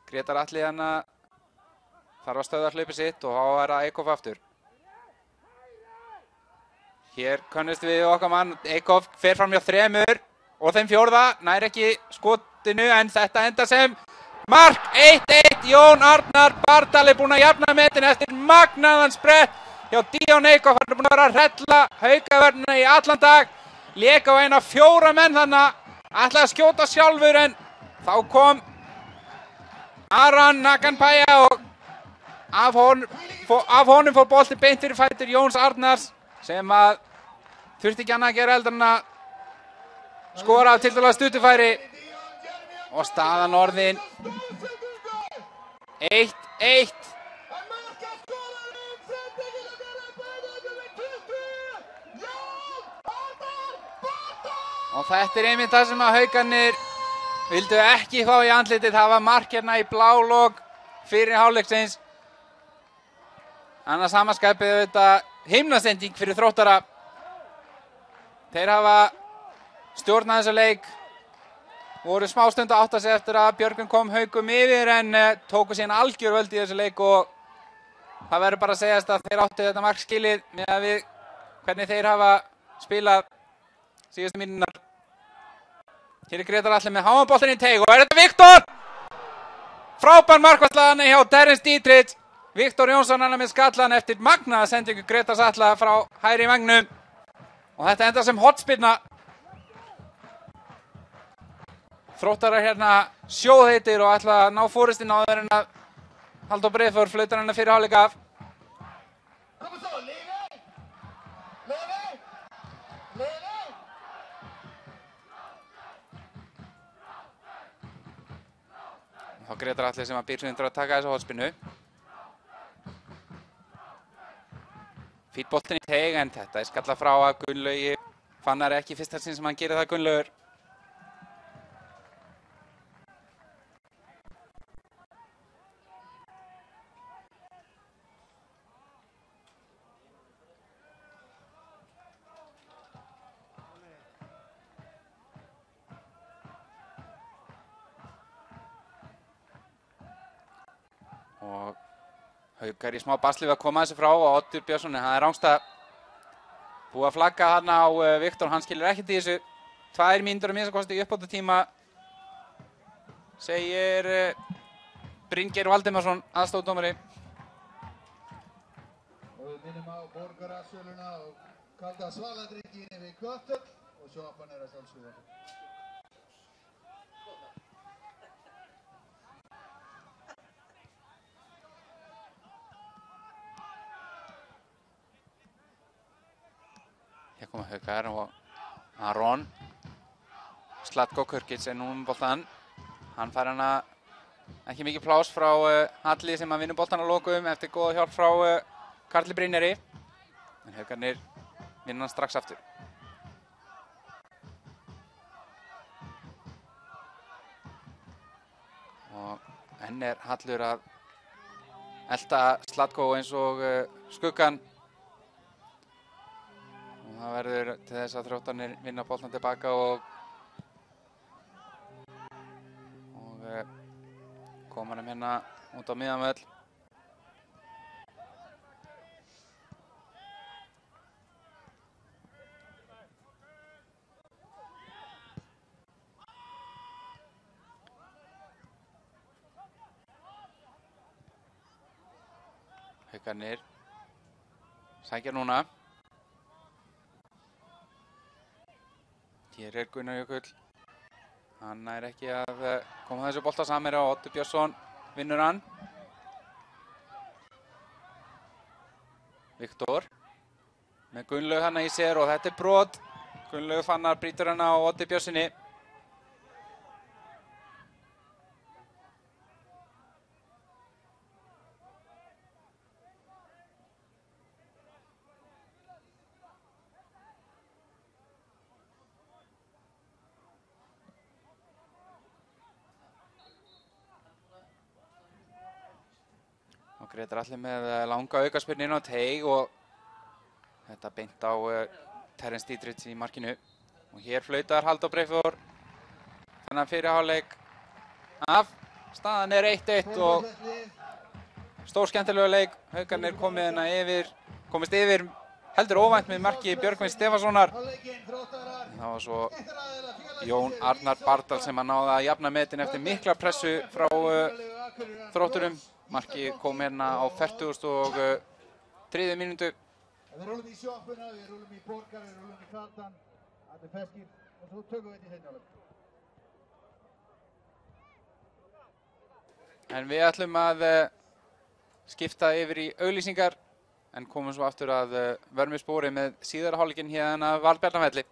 Grétar Atli hann þarf að stöðva hlaupið sitt og þá er það Eikhoff aftur. Hér könnust við okkar mann, Eikhoff fer fram hjá 3 og þeim 4, nær ekki skotinu en þetta enda sem mark 1-1. Jón Arnar Bardal er búinn að jafna metin eftir magnaðan sprett hjá Díon Eikhoff. Hann er búinn að vera að hrella Haukavörnina í allan dag. Lék á eina 4 menn þannig, ætlaði að skjóta sjálfur en Þá kom Aron Naganpaya og af honum fór bolti beint fyrir fætur Jóns Arnars sem að þurfti ekki annað að gera heldur en að skora af tiltölulega stuttufæri og staðan orðin 1-1. Og þetta einmitt það sem að Haukarnir vildu ekki fá í andlitið. Það var mark hérna í blálok fyrir hálfleiksins. Annars samanskapið auðvitað himnasending fyrir Þróttara. Þeir hafa stjórnað þessa leik. Voru smástund að átta sig eftir að Björgvin kom Haukum yfir en tóku síðan algjör völd í þessu leik og það verður bara að segjast að þeir áttu þetta mark skilið með að við hvernig þeir hafa spilað síðustu mínúturnar. Hér er Grétar Atli með háan boltinn í teig og er þetta Viktor! Frábær markvarsla hjá Terence Dietrich. Viktor Jónsson hann með skallan eftir magnaða sendingu Grétars Atla frá hægri vangnum. Og þetta endar sem hornspyrna. Þróttarar hérna sjóðheitir og ætla að ná fórustinn áður en að Halldór Breiðfjörð flautar hennar fyrir hálfleik af. Þá Grétar Atli sem að býr sig undir að taka þessu hornspyrnu. Fínn boltinn í teig en þetta er skallað frá að Gunnlaugi Fannar ekki fyrsta sinn sem hann gerir það Gunnlaugur. Og Haukar í smá basli við að koma þessu frá og Oddur Björnsson, það er rangstað búið að flagga hann á Viktor, hann skilur ekkert í þessu. 2 mínútur að minnstakosti í uppbótartíma, segir Bryngeir Valdimarsson, aðstoðardómari. Og við minnum á borgarasöluna og kalda svaladrykkinni við Köttull og sjoppan er að sjálfsögða. Hér koma Haukar og Aron. Slatko Kurkic er nú með boltann. Hann fær hana ekki mikið plás frá Halli sem að vinna boltann á lokum eftir góða hjálp frá Karli Brynjari. En Haukarnir vinna hann strax aftur. Og enn er Hallur að elta Slatko eins og skuggan. Og það verður til þess að Þróttarnir vinna boltann tilbaka og koma hann hérna út á miðjan völl. Haukarnir sækja núna. Hér er Gunnar Jökull. Hann nær ekki að koma þessu bolta samir og Oddur Björnsson vinnur hann. Viktor með Gunnlaug hana í sér og þetta er brot. Gunnlaug Fannar brýtur hana á Oddur Björnssoni. Grétar Atli með langa aukaspyrnu inn á teig og þetta beint á Terence Dietrich í markinu. Og hér flautar Halldór Breiðfjörð þennan fyrir hálfleik af. Staðan er 1-1 og stór skemmtilega leik. Haukarnir komist yfir heldur óvænt með marki Björgvins Stefánssonar. Það var svo Jón Arnar Bardal sem að náða að jafna metin eftir mikla pressu frá Þrótturum. Markið kom hérna á 43. mínútu. Við rúlum í sjoppuna, við rúlum í borgar, við rúlum í kaldan. Þetta er feskir og svo tökum við þetta í seinni hálfleik. En við ætlum að skipta yfir í auglýsingar en komum svo aftur að vörmuspori með síðara hálfleikinn hérna af Valbjarnarvelli.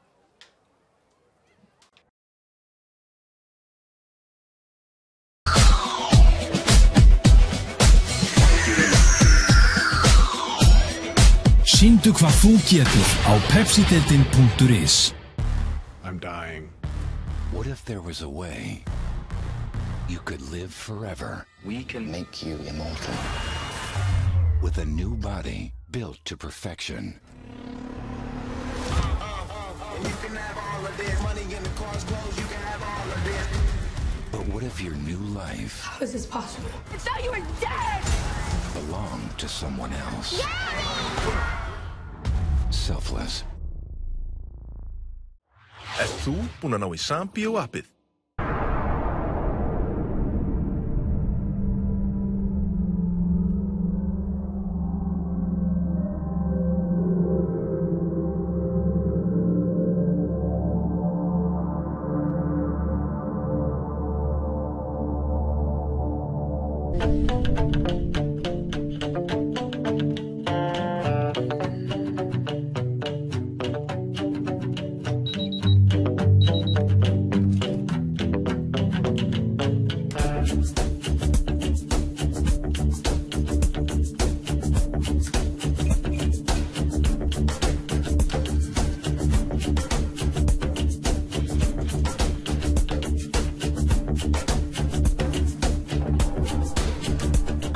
Sýndu hvað þú getur á pepsideildin.is. I'm dying. What if there was a way you could live forever? We can make you immortal. With a new body built to perfection. You can have all of this money in the car's clothes. You can have all of this. But what if your new life How is this possible? I thought you were dead! belonged to someone else? Yeah! Selfless. Ert þú búinn að ná í Sambíó appið?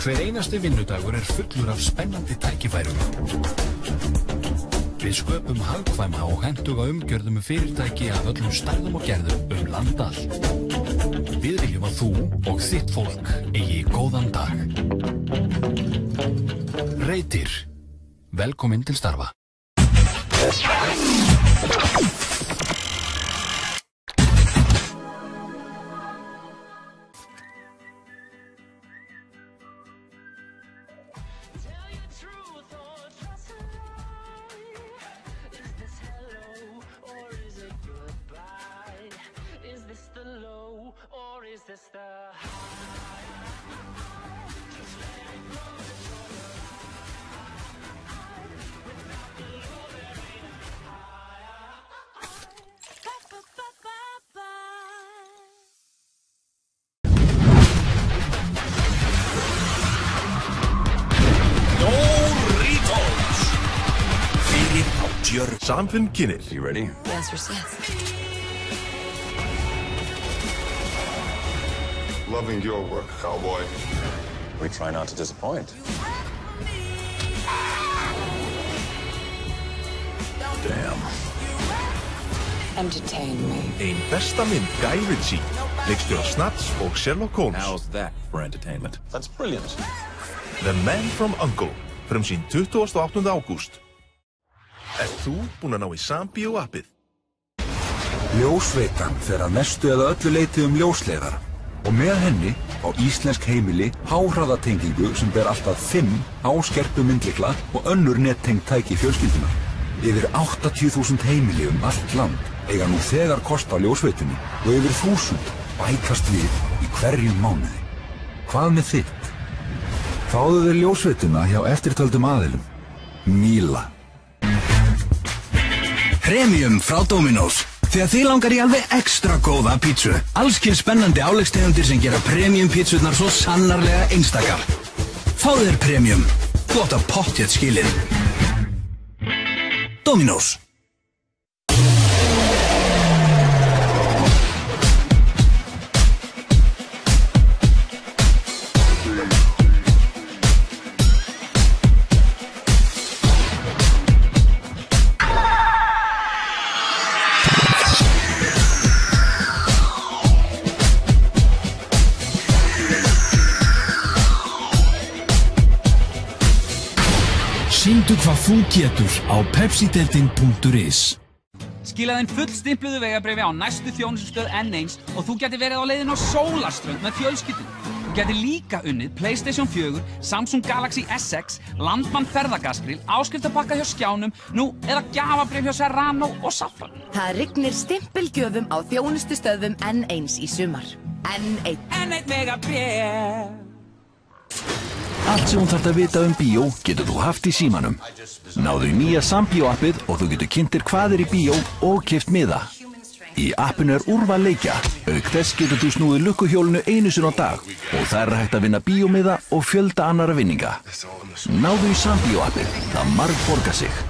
Hver einasti vinnudagur fullur af spennandi tækifærum. Við sköpum hagkvæma og hentuga umgjörðum fyrirtæki af öllum stærðum og gerðum land allt. Við viljum að þú og þitt fólk eigi góðan dag. Reitir. Velkomin til starfa. Samfinn kynir. You ready? The answer is yes. Loving your work, cowboy. We try not to disappoint. Damn. Entertain me. Ein besta mynd Guy Ritchie, leikstjóra Snatch og Sherlock Holmes. How's that for entertainment? That's brilliant. The Man from U.N.C.L.E. frumsýnd 28. ágúst. Ert þú búinn að ná í Sambíó appið? Ljósveitan fer að mestu eða öllu leyti ljósleiðara og með henni á íslensk heimili háhraðatengingu sem ber alltaf 5 háskerpu myndlykla og önnur nettengd tæki fjölskyldunar. Yfir 80.000 heimili allt land eiga nú þegar kost á ljósveitunni og yfir 1000 bætast við í hverjum mánuði. Hvað með þitt? Fáðu þér ljósveituna hjá eftirtöldum aðilum. Míla. Premium frá Dominos. Þegar þið langar í alveg ekstra góða pítsu. Allskyns spennandi áleggstegundir sem gera premium pítsurnar svo sannarlega einstakar. Fáðu þér premium. Þú átt að pottþétt skilið. Dominos. Sýndu hvað þú getur á pepsideildin.is. Skilaðu inn fullstimpluðu vegabréfi á næstu þjónustustöð N1 og þú gæti verið á leiðinni á Sólarströnd með fjölskyldunni. Þú gæti líka unnið PlayStation 4, Samsung Galaxy S6, Landmann ferðagaskrill, áskriftarpakka hjá Skjánum, nú eða gjafabréf hjá Serrano og Safran. Það rignir stimpilgjöfum á þjónustustöðum N1 í sumar. N1. N1 vegabréf. Allt sem hún þarf að vita bíó getur þú haft í símanum. Náðu í nýja Sambíó appið og þú getur kynntir hvað í bíó og keypt miða. Í appinu úrval leikja. Auk þess getur þú snúið lukkuhjólinu einu sinni á dag og það hægt að vinna bíómiða og fjölda annara vinninga. Náðu í Sambíó appið. Það margborgar sig.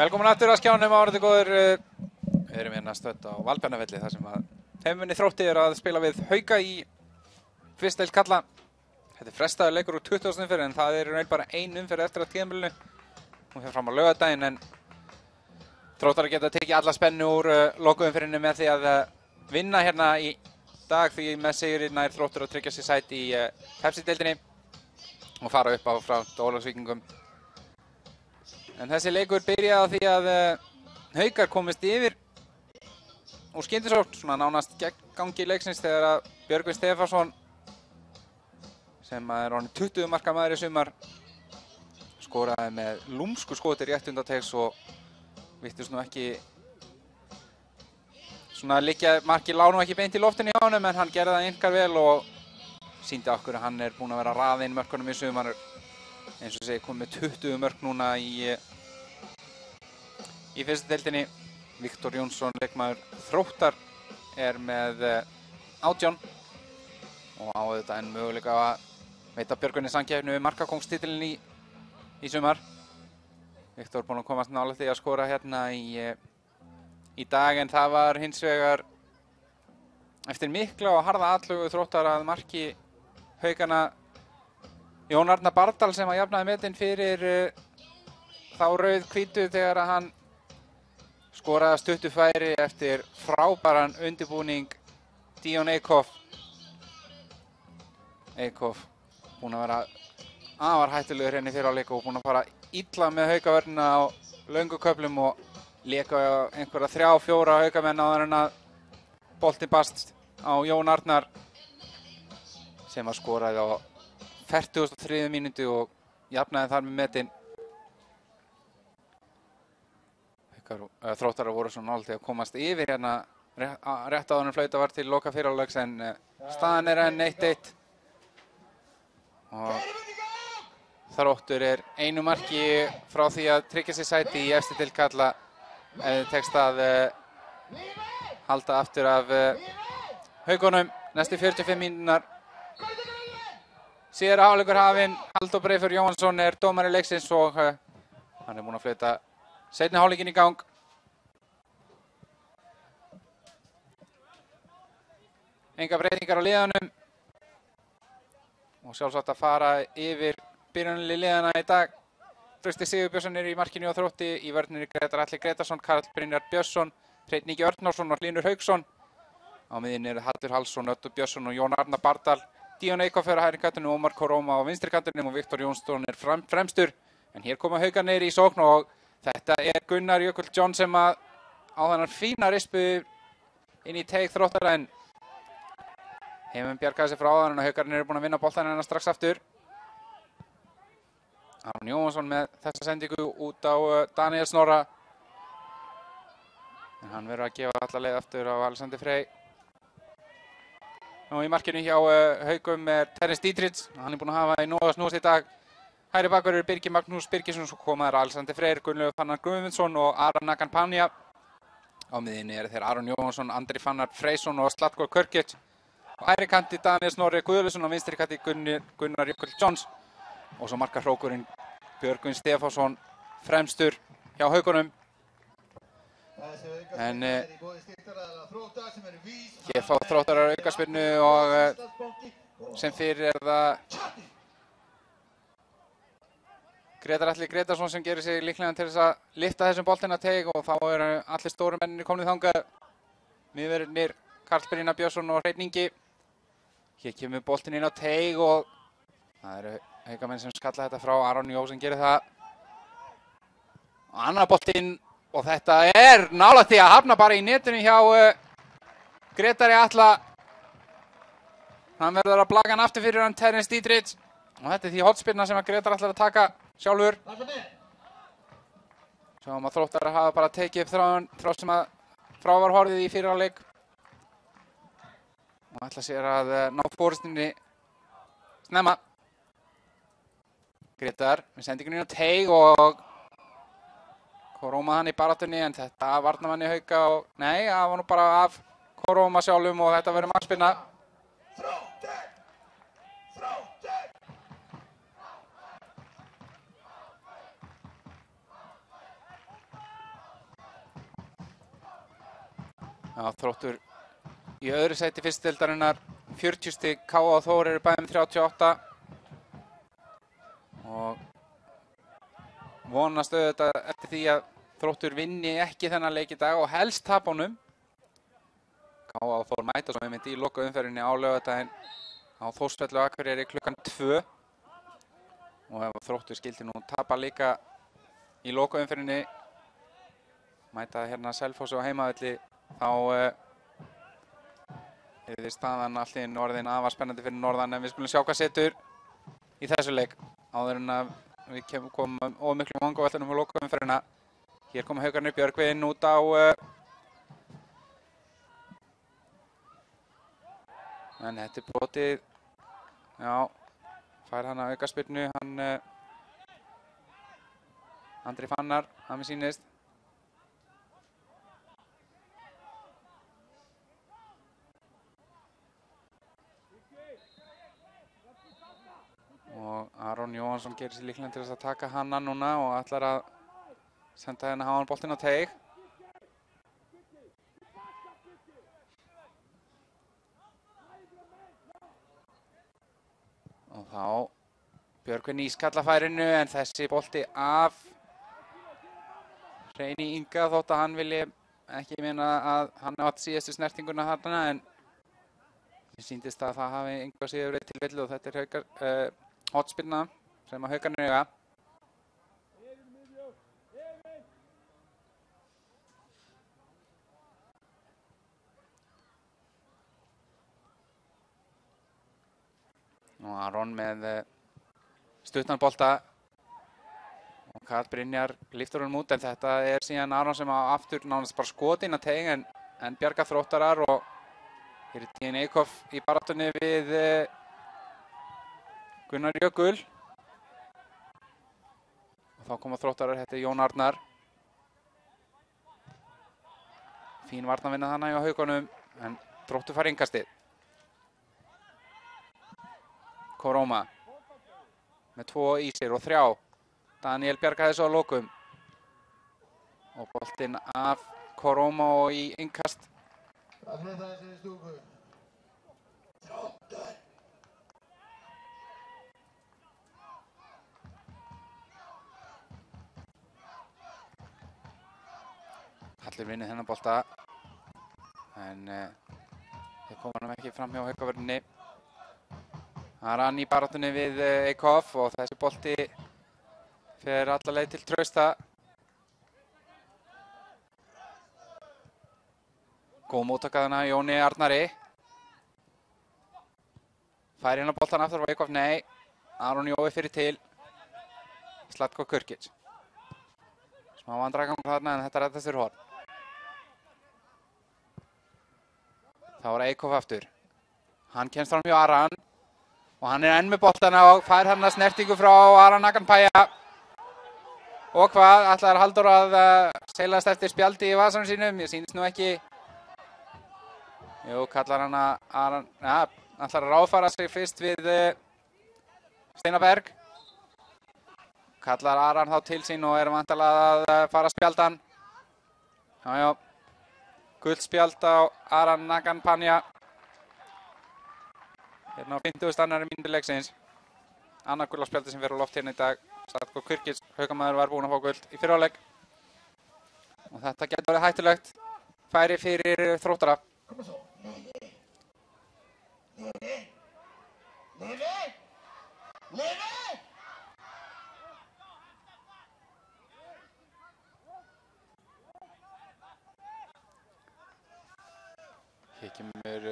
Velkomin aftur að skjánum árið góður. Við erum hérna stödd á Valbjarnarvelli þar sem að heiminni Þrótti að spila við Hauka í fyrsta deild karla. Þetta er frestaður leikur úr 20. umferð en það er raun bara ein umferð eftir að tímabilinu. Hún fer fram á laugardaginn en Þróttarar geta tekið alla spennu úr lokaumferðinni með því að vinna hérna í dag því með sigri nær Þróttur að tryggja sér sæti í Pepsi-deildinni og fara upp á frá Ólafsvíkingum. En þessi leikur byrjaði á því að Haukar komist yfir úr skyndisókn, svona nánast gegn gangi leiksins þegar að Björgvin Stefánsson, sem er orðinn 20 marka maður í sumar, skoraði með lúmsku skoti rétt undan tegs og virtist nú ekki svona liggja, markið lá nú ekki beint í loftinu hjá honum en hann gerði það einkar vel og sýndi okkur að hann er búinn að vera að raða inn mörkunum í sumar. Eins og segi, kom með 20 mörk núna í fyrstu deildinni. Viktor Jónsson, leikmaður Þróttar, er með 18 og á auðvitað enn möguleika að veita Björgvinni samkeppni við markakóngstitilinn í sumar. Viktor búinn að komast nálægt því að skora hérna í dag en það var hins vegar eftir mikla og harða atlögu Þróttar að marki Haukana Jón Arnar Bardal sem að jafnaði metin fyrir þá rauð-hvítu þegar að hann skoraði stuttu færi eftir frábæran undirbúning Dion Eikhoff. Eikhoff búinn að vera afar hættulegur hérna í fyrri hálfleik og búinn að fara illa með Haukavörnina á löngu köflum og léka einhverja 3-4 Haukamenn áður en að boltinn barst á Jón Arnar sem að skoraði á 43. mínútu og jafnaði þar með metin. Þróttarar voru svo nálægt að komast yfir hérna rétt áður en flauta var til loka fyrri hálfleiks en staðan er enn 1-1 og Þróttur er einu marki frá því að tryggja sér sæti í efstu deild karla ef tekst að halda aftur af Haukunum næstu 45 mínúturnar. Síðari hálfleikur hafinn, Halldór Breiðfjörð Jóhannsson er dómari leiksins og hann er búinn að flauta seinni hálfleikinn í gang. Engar breytingar á liðunum og sjálfsagt að fara yfir byrjunarlið liðana í dag. Trausti Sigurbjörnsson er í markinu á Þrótti, í vörninni Grétar Atli Gretarsson, Karl Brynjar Björnsson, Hreinn Ingi Örnársson og Hlynur Hauksson. Á miðjunni eru Hallur Hallsson, Öddur Björnsson og Jón Arnar Bardal. Dion Eikhoff er á hægri kantinum, Ómar Koroma á vinstri kantinum og Viktor Jónsson er fremstur. En hér koma Haukarnir í sókn og þetta er Gunnar Jökull John sem að á þennan fína rispu inn í teig Þróttara en Heimum bjargaði sig frá áðan og Haukarnir eru búin að vinna boltann hennar strax aftur. Aron Jóhansson með þessa sendingu út á Daniel Snorra. En hann verður að gefa alla leið aftur á Alexander Frey. Nú í markinu hjá Haukum er Terence Dietrich, hann er búinn að hafa í nóg að snúast í dag. Hægri bakvörður er Birgir Magnús Birgisson, svo komaður Alexander Freyr, Gunnlaugur Fannar Guðmundsson og Aron Nagan Panja. Á miðjunni eru þeir Aron Jóhansson, Andri Fannar Freysson og Slatko Körkic. Á hægri kanti Daniel Snorri Guðlusson og vinstri kanti Gunnar Jökull Johns. Og svo markahrókurinn Björgvin Stefánsson fremstur hjá Haukunum. En hér fá Þróttarar aukaspyrnu og sem fyrir er það Grétar Atli Gretarsson sem gerir sig líklegan til þess að lyfta þessum boltinn að teig og þá eru allir stóru menninni komnir þangað. Miðverðirnir Karl Brynjar Björnsson og Hreinn Ingi. Hér kemur boltinn inn á teig og það eru Haukamenn sem skalla þetta frá. Aron Jó sem gerir það. Og annar boltinn. Og þetta er nálægt því að hafna bara í netinu hjá Grétari Atla. Hann verður að blaka hann aftur fyrir hann Terence Dietrich. Og þetta er því hornspyrna sem að Grétar ætlar að taka sjálfur. Sjáum að Þróttarar hafa bara tekið upp þráð sem að frá var horfið í fyrri hálfleik. Og ætla sér að ná fórustinni snemma. Grétar með sendingunni á teig og Koroma hann í baráttunni en þetta varnarmanni Hauka og nei, það var nú bara af Koroma sjálfum og þetta verður markspyrna. Já, Þróttur í öðru sæti fyrstu deildarinnar, 40 stig, K.A. og Þór eru bæði með 38 og vonast auðvitað eftir því að Þróttur vinni ekki þennan leik í dag og helst tapa honum. K.A. og Þór mæta svo einmitt í lokaumferðinni á laugardaginn á Þórsvelli og Akureyri klukkan 2 og ef Þróttur skildi nú tapa líka í lokaumferðinni, mæta hérna Selfossi á heimavelli, þá yrði staðan allt í einu orðin afar spennandi fyrir norðan, en við skulum sjá hvað setur í þessu leik áður en að við komum of miklum vangaveltunum á lokaumferðina. Hér koma Haukarnir Björgvin út á en þetta er brotið. Já, fær hann að aukaspyrnu, hann Andri Fannar, hann mér sýnist. Og Aron Jóhansson gerir sér líklega til þess að taka hana núna og ætlar að senda henni háan boltinn á teig. Og þá Björgvin ískalla færinu, en þessi bolti af Reyni Inga, þótt að hann vilji ekki meina að hann átt síðustu snertinguna þarna, en mér sýndist að það hafi engu að síður verið tilfelli og þetta er hotspyrna sem að Haukarnir eiga. Og Aron með stuttan bolta og Karl Brynjar lyftur honum út, en þetta er síðan Aron sem á aftur nánast bara skot inn að teig en bjarga Þróttarar, og hér er Tíðin Eikhoff í baráttunni við Gunnar Jökul. Og þá koma Þróttarar, þetta er Jón Arnar. Fín varnarvinna þarna hjá Haukunum, en Þróttur fær innkastið. Koroma með 2 í sér og 3. Daniel bjargaði þessu á lokum. Og boltinn af Koroma og í innkast. Allir vinnið þennan bolta, en þeir koma hann ekki fram hjá Haukavörðinni. Aran í baráttunni við Eikhoff og þessi bolti fer alla leið til Trausta. Góð móttaka þarna Jóni Arnari. Fær hérna boltan aftur á Eikhoff, nei. Aron Jói fyrir til. Slatko Kurkic. Smá vandragang þarna, en þetta reddast fyrir horn. Þá er Eikhoff aftur. Hann kemst fram hjá Aran. Og hann er enn með boltana og fær hann að snertingu frá Aran Akanpæja. Og hvað, ætlar Halldór að seilast eftir spjaldi í vasanum sínum? Ég sýnist nú ekki. Jú, kallar hann að Aran, ja, ætlar að ráðfæra sig fyrst við Steinaberg. Kallar Aran þá til sín og er vantarlega að fara spjaldan. Jájá, gult spjald á Aran Akanpæja. Hérna á 50. annarri mínútu leiksins. Annað gula spjaldi sem fer á loft hérna í dag. Slatko Kurkic, Haukamaður, var búinn að fá gult í fyrri hálfleik. Og þetta getur verið hættulegt. Færi fyrir Þróttara. Hér kemur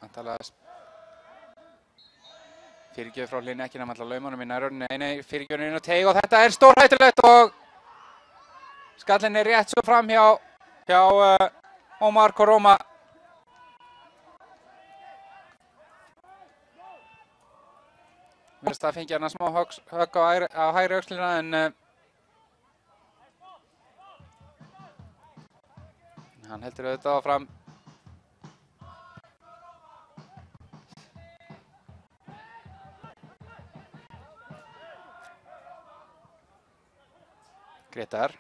antalega fyrirgjöf frá Hlynni, ekki nema alltaf laumanum í nærörunni. Nei, fyrirgjöfin inn á teig og þetta er stórhættulegt og skallin er rétt svo fram hjá Omar Koroma. Mér finnst að fengja hann smá högg á hægri öxlina, en hann heldur auðvitað áfram. Gretar.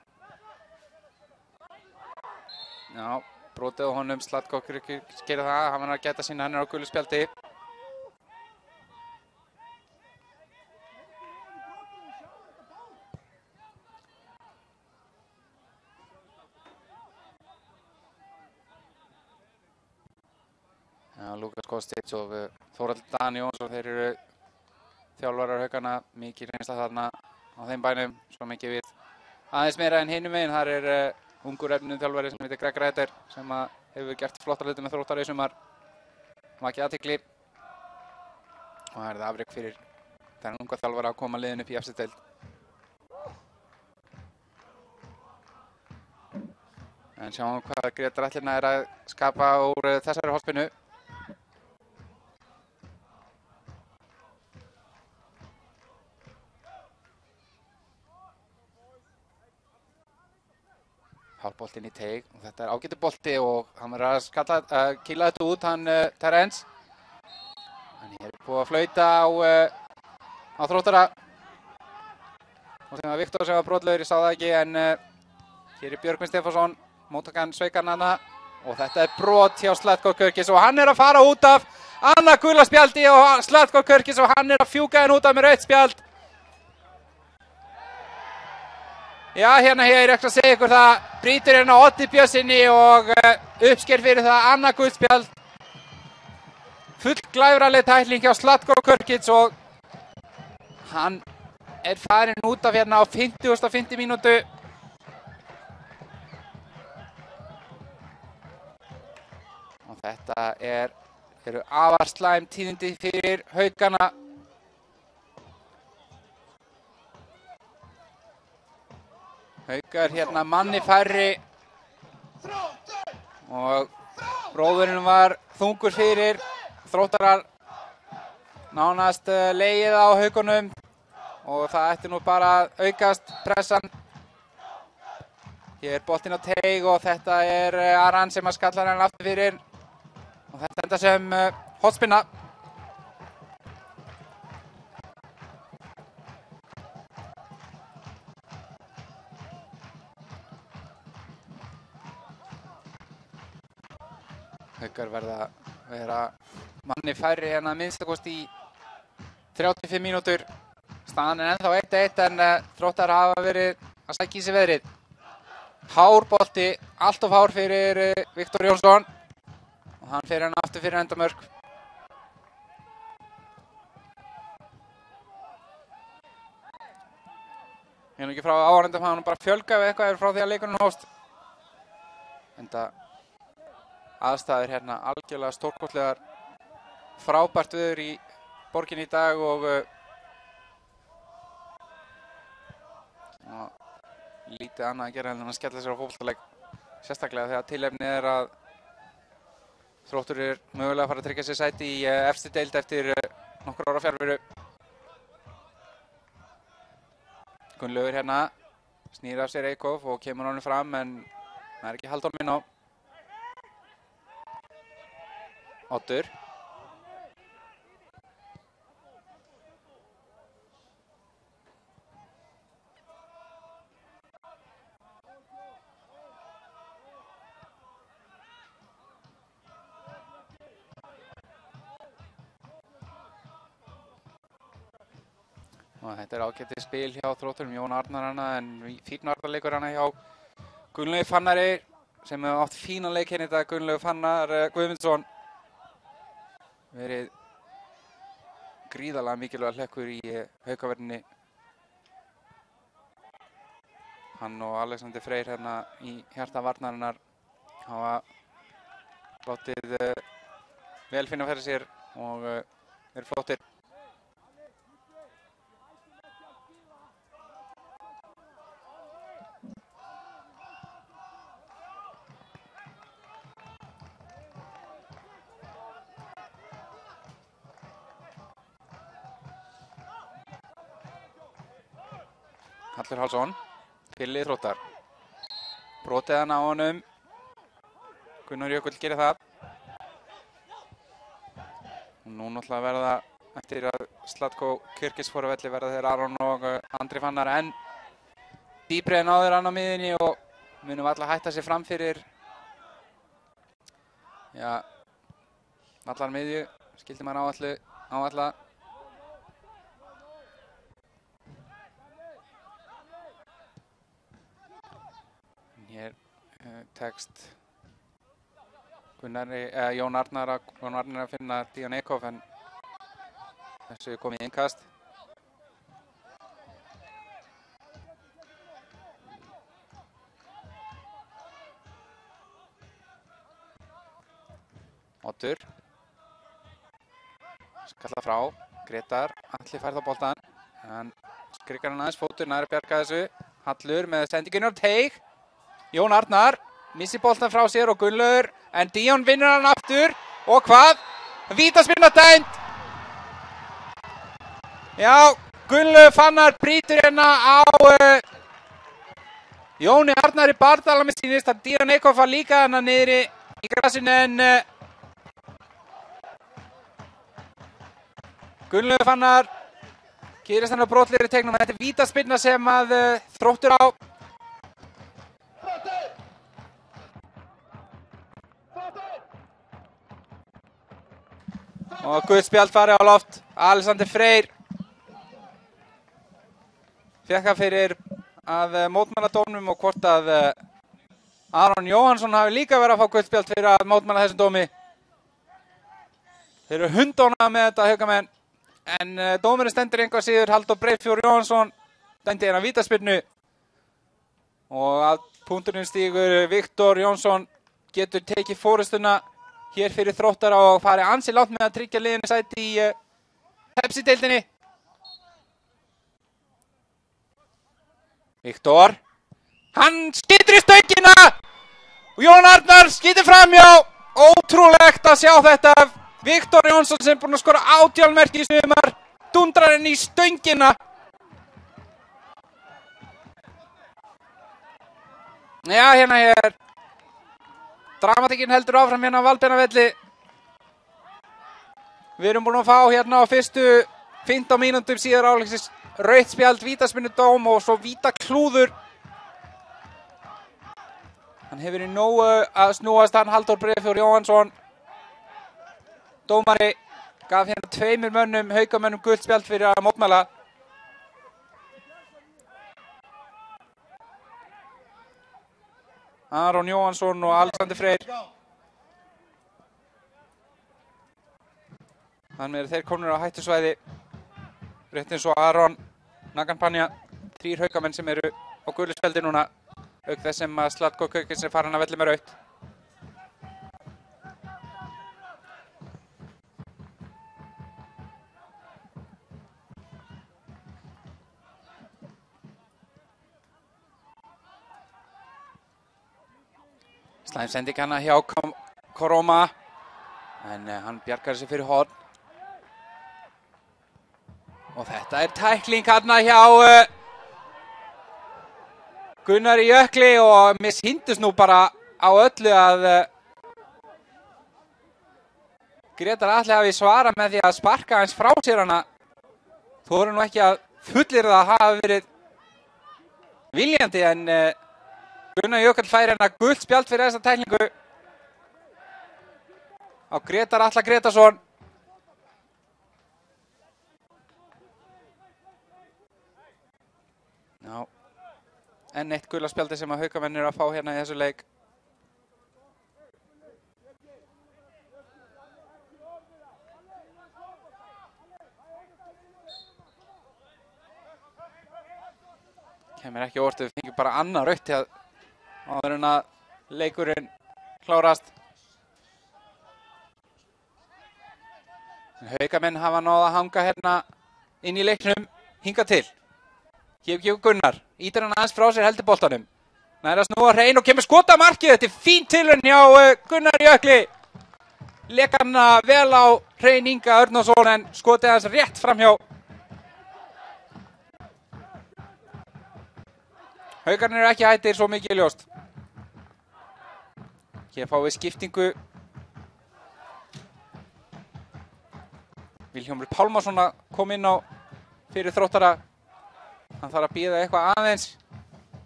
Já, brotið á honum, Zlatko Krkić gerir það, hann verður að gæta sín, hann á gulu spjaldi. Já, Lukas Kostic og Þórhallur Dan Jónsson, þeir eru þjálfarar Haukana, mikið reynsla þarna á þeim bænum, svo mikið við aðeins meira en hinum megin. Þar er ungur efnum þjálfari sem heitir Greg Reiter sem hefur gert flotta hluti með Þróttara í sumar, vakið athygli og það er það afrek fyrir þennan unga þjálfara að koma liðinu upp í efstu-deild. En sjáum hvað Grétar Atli er að skapa úr þessari hornspyrnu. Hálfboltinn í teig og þetta er ágætur bolti og hann verður að kýla þetta út, hann Terence. En hér er búið að flauta á Þróttara. Og sem að Viktor sem var brotlegur, ég sá það ekki, en hér er Björgvin Stefánsson, móttakan sveikarn hana. Og þetta er brot hjá Zlatko Krkić og hann er að fara út af annað gula spjaldi og Zlatko Krkić og hann er að fjúka henn út af með rautt spjald. Já, hérna ég er ekki að segja ykkur það, brýtur hérna Oddi Björnsinni og uppsker fyrir það annað gult spjald. Full glæfraleg tækling hjá Zlatko Krkić og hann er farinn út af hérna á 50. mínútu. Og þetta eru afar slæm tíðindi fyrir Haukana. Haukar hérna manni færri og bróðurinn var þungur fyrir. Þróttarar nánast legið á Haukunum og það ætti nú bara að aukast pressan. Hér er boltinn á teig og þetta er Aran sem að skallar hann aftur fyrir og þetta enda sem hornspyrna. Haukar verða að vera manni færri hérna að minnstakosti í 35 mínútur. Staðan er ennþá 1-1 en Þróttarar hafa verið að sækja í sig veðrið. Hár bolti, allt of hár fyrir Viktor Jónsson og hann fer hann aftur fyrir endamörk. Ég er ekki frá áhorfendum, hann bara fjölgað við eitthvað frá því að leikurinn hófst. Enda aðstæður hérna algjörlega stórkostlegar, frábært veður í borginni í dag og lítið annað að gera en að skella sér á fótboltaleik, sérstaklega þegar tilefnið er að Þróttur er mögulega að fara að tryggja sér sæti í efstu deild eftir nokkur ára fjarveru. Gunnlaugur hérna snýr af sér Eikhoff og kemur honum fram en það er ekki Halldór minn á. Oddur. Og þetta er ágætið spil hjá Þrótturum, Jón Arnar hana en fínn varnarleikur hana hjá Gunnlaugi Fannari sem hefur átt fínan leik hérna í dag. Gunnlaugur Fannar Guðmundsson verið gríðarlega mikilvægur hlekkur í Haukaverðinni. Hann og Alexander Freyr hérna í hjarta varnarinnar hafa látið vel finna fyrir sér og verið flottir. Hallur Hallsson, fyrir Þróttar. Brotið hann á honum. Gunnar Jökull gerir það. Og nú náttúrulega verða, eftir að Zlatko Krkić fór á velli, verða þeir Aron og Andri Fannar enn dýpri en áður hann á miðjunni og munum alla hætta sér fram fyrir Já, allar miðju, skildi maður áætla. Hér tekst Jón Arnar að finna Díon Ekhoff, en þessu komið í innkast. Oddur. Skalla frá. Gretar. Atli fær þá boltan. Hann skrikkar hann aðeins fótur, nær að bjarga þessu. Hallur með sendinginu á teig. Jón Arnar. Missi boltan frá sér og Gunnlaugur. En Díon vinnur hann aftur. Og hvað? Vítaspyrna dæmd. Já, Gunnlaugur Fannar brýtur hérna á Jóni Arnari Bardal. Mér sýnist að Díon Ekhoff var líka hérna niðri í grasinu, en Gunnlaugur Fannar gerist hann á brotlegri teiknum. Þetta er vítaspyrna sem að Þróttur á. Og guðspjald farið á loft. Alexander Freyr fékk það fyrir að mótmæla dómnum, og hvort að Aron Jóhannsson hafi líka verið að fá guðspjald fyrir að mótmæla þessum dómi. Þeir eru hundóna með þetta, haukamenn. En dómurinn stendur engu að síður. Halldór Breiðfjörð Jóhannsson dæmdi hérna vítaspyrnu. Og að punkturinn stígur Viktor Jónsson getur tekið fórustuna hér fyrir Þróttara og farið ansi langt með að tryggja liðinu sæti í Pepsi-deildinni. Viktor. Hann skýtur í stöngina. Og Jón Arnar skýtur framhjá. Ótrúlegt að sjá þetta. Viktor Jónsson sem búinn að skora 18 mörk í sumar. Dundrar henni í stöngina. Já, hérna hér. Dramatíkin heldur áfram hérna á Valbeinavelli. Við erum búin að fá hérna á fyrstu 15 mínútum síðar áleiksins rautt spjald, vítaspyrnudóm og svo vítaklúður. Hann hefur í nógu að snúast, hann Halldór Breiðfjörð Jóhannsson. Dómari gaf hérna 2 mönnum, haukamönnum gult spjald fyrir að mótmæla. Aron Jóhannsson og Alexander Freyr. Þannig eru þeir komnir á hættusvæði. Rétt eins og Aron Naganpanja. 3 haukamenn sem eru á gulu spjaldi núna. Auk þess sem að Slatko Kaukins er farin að velli með rautt. Slæm sending hana hjá Koroma, en hann bjargar sig fyrir horn. Og þetta er tækling hana hjá Gunnari Jökli, og mér sýndist nú bara á öllu að Gretar Atli hafi svarað með því að sparka hans frá sér hana. Þú voru nú ekki að fullyrða að hafa verið viljandi, en Gunnar Jökull fær hérna gult spjald fyrir þessa tæklingu á Gretar Atla Gretarsson. Já, enn eitt gula spjaldi sem að haukamenn eru að fá hérna í þessu leik. Kemur ekki óvart, við fengum bara annað rautt til að áður en að leikurinn klárast. Haukamenn hafa náð að hanga hérna inn í leiknum hingað til. Hér Gunnar, ítir hann aðeins frá sér, heldur boltanum. Nær að snúa hrein og kemur skota markið. Þetta er fín tilraun hjá Gunnar Jökli. Lék hann vel á Hrein Inga Örnarsson, en skotið hans rétt framhjá. Haukarnir eru ekki hættir, svo mikið ljóst. Hér fáum við skiptingu. Vilhjálmur Pálmarsson að koma inn á fyrir Þróttara. Hann þarf að bíða eitthvað aðeins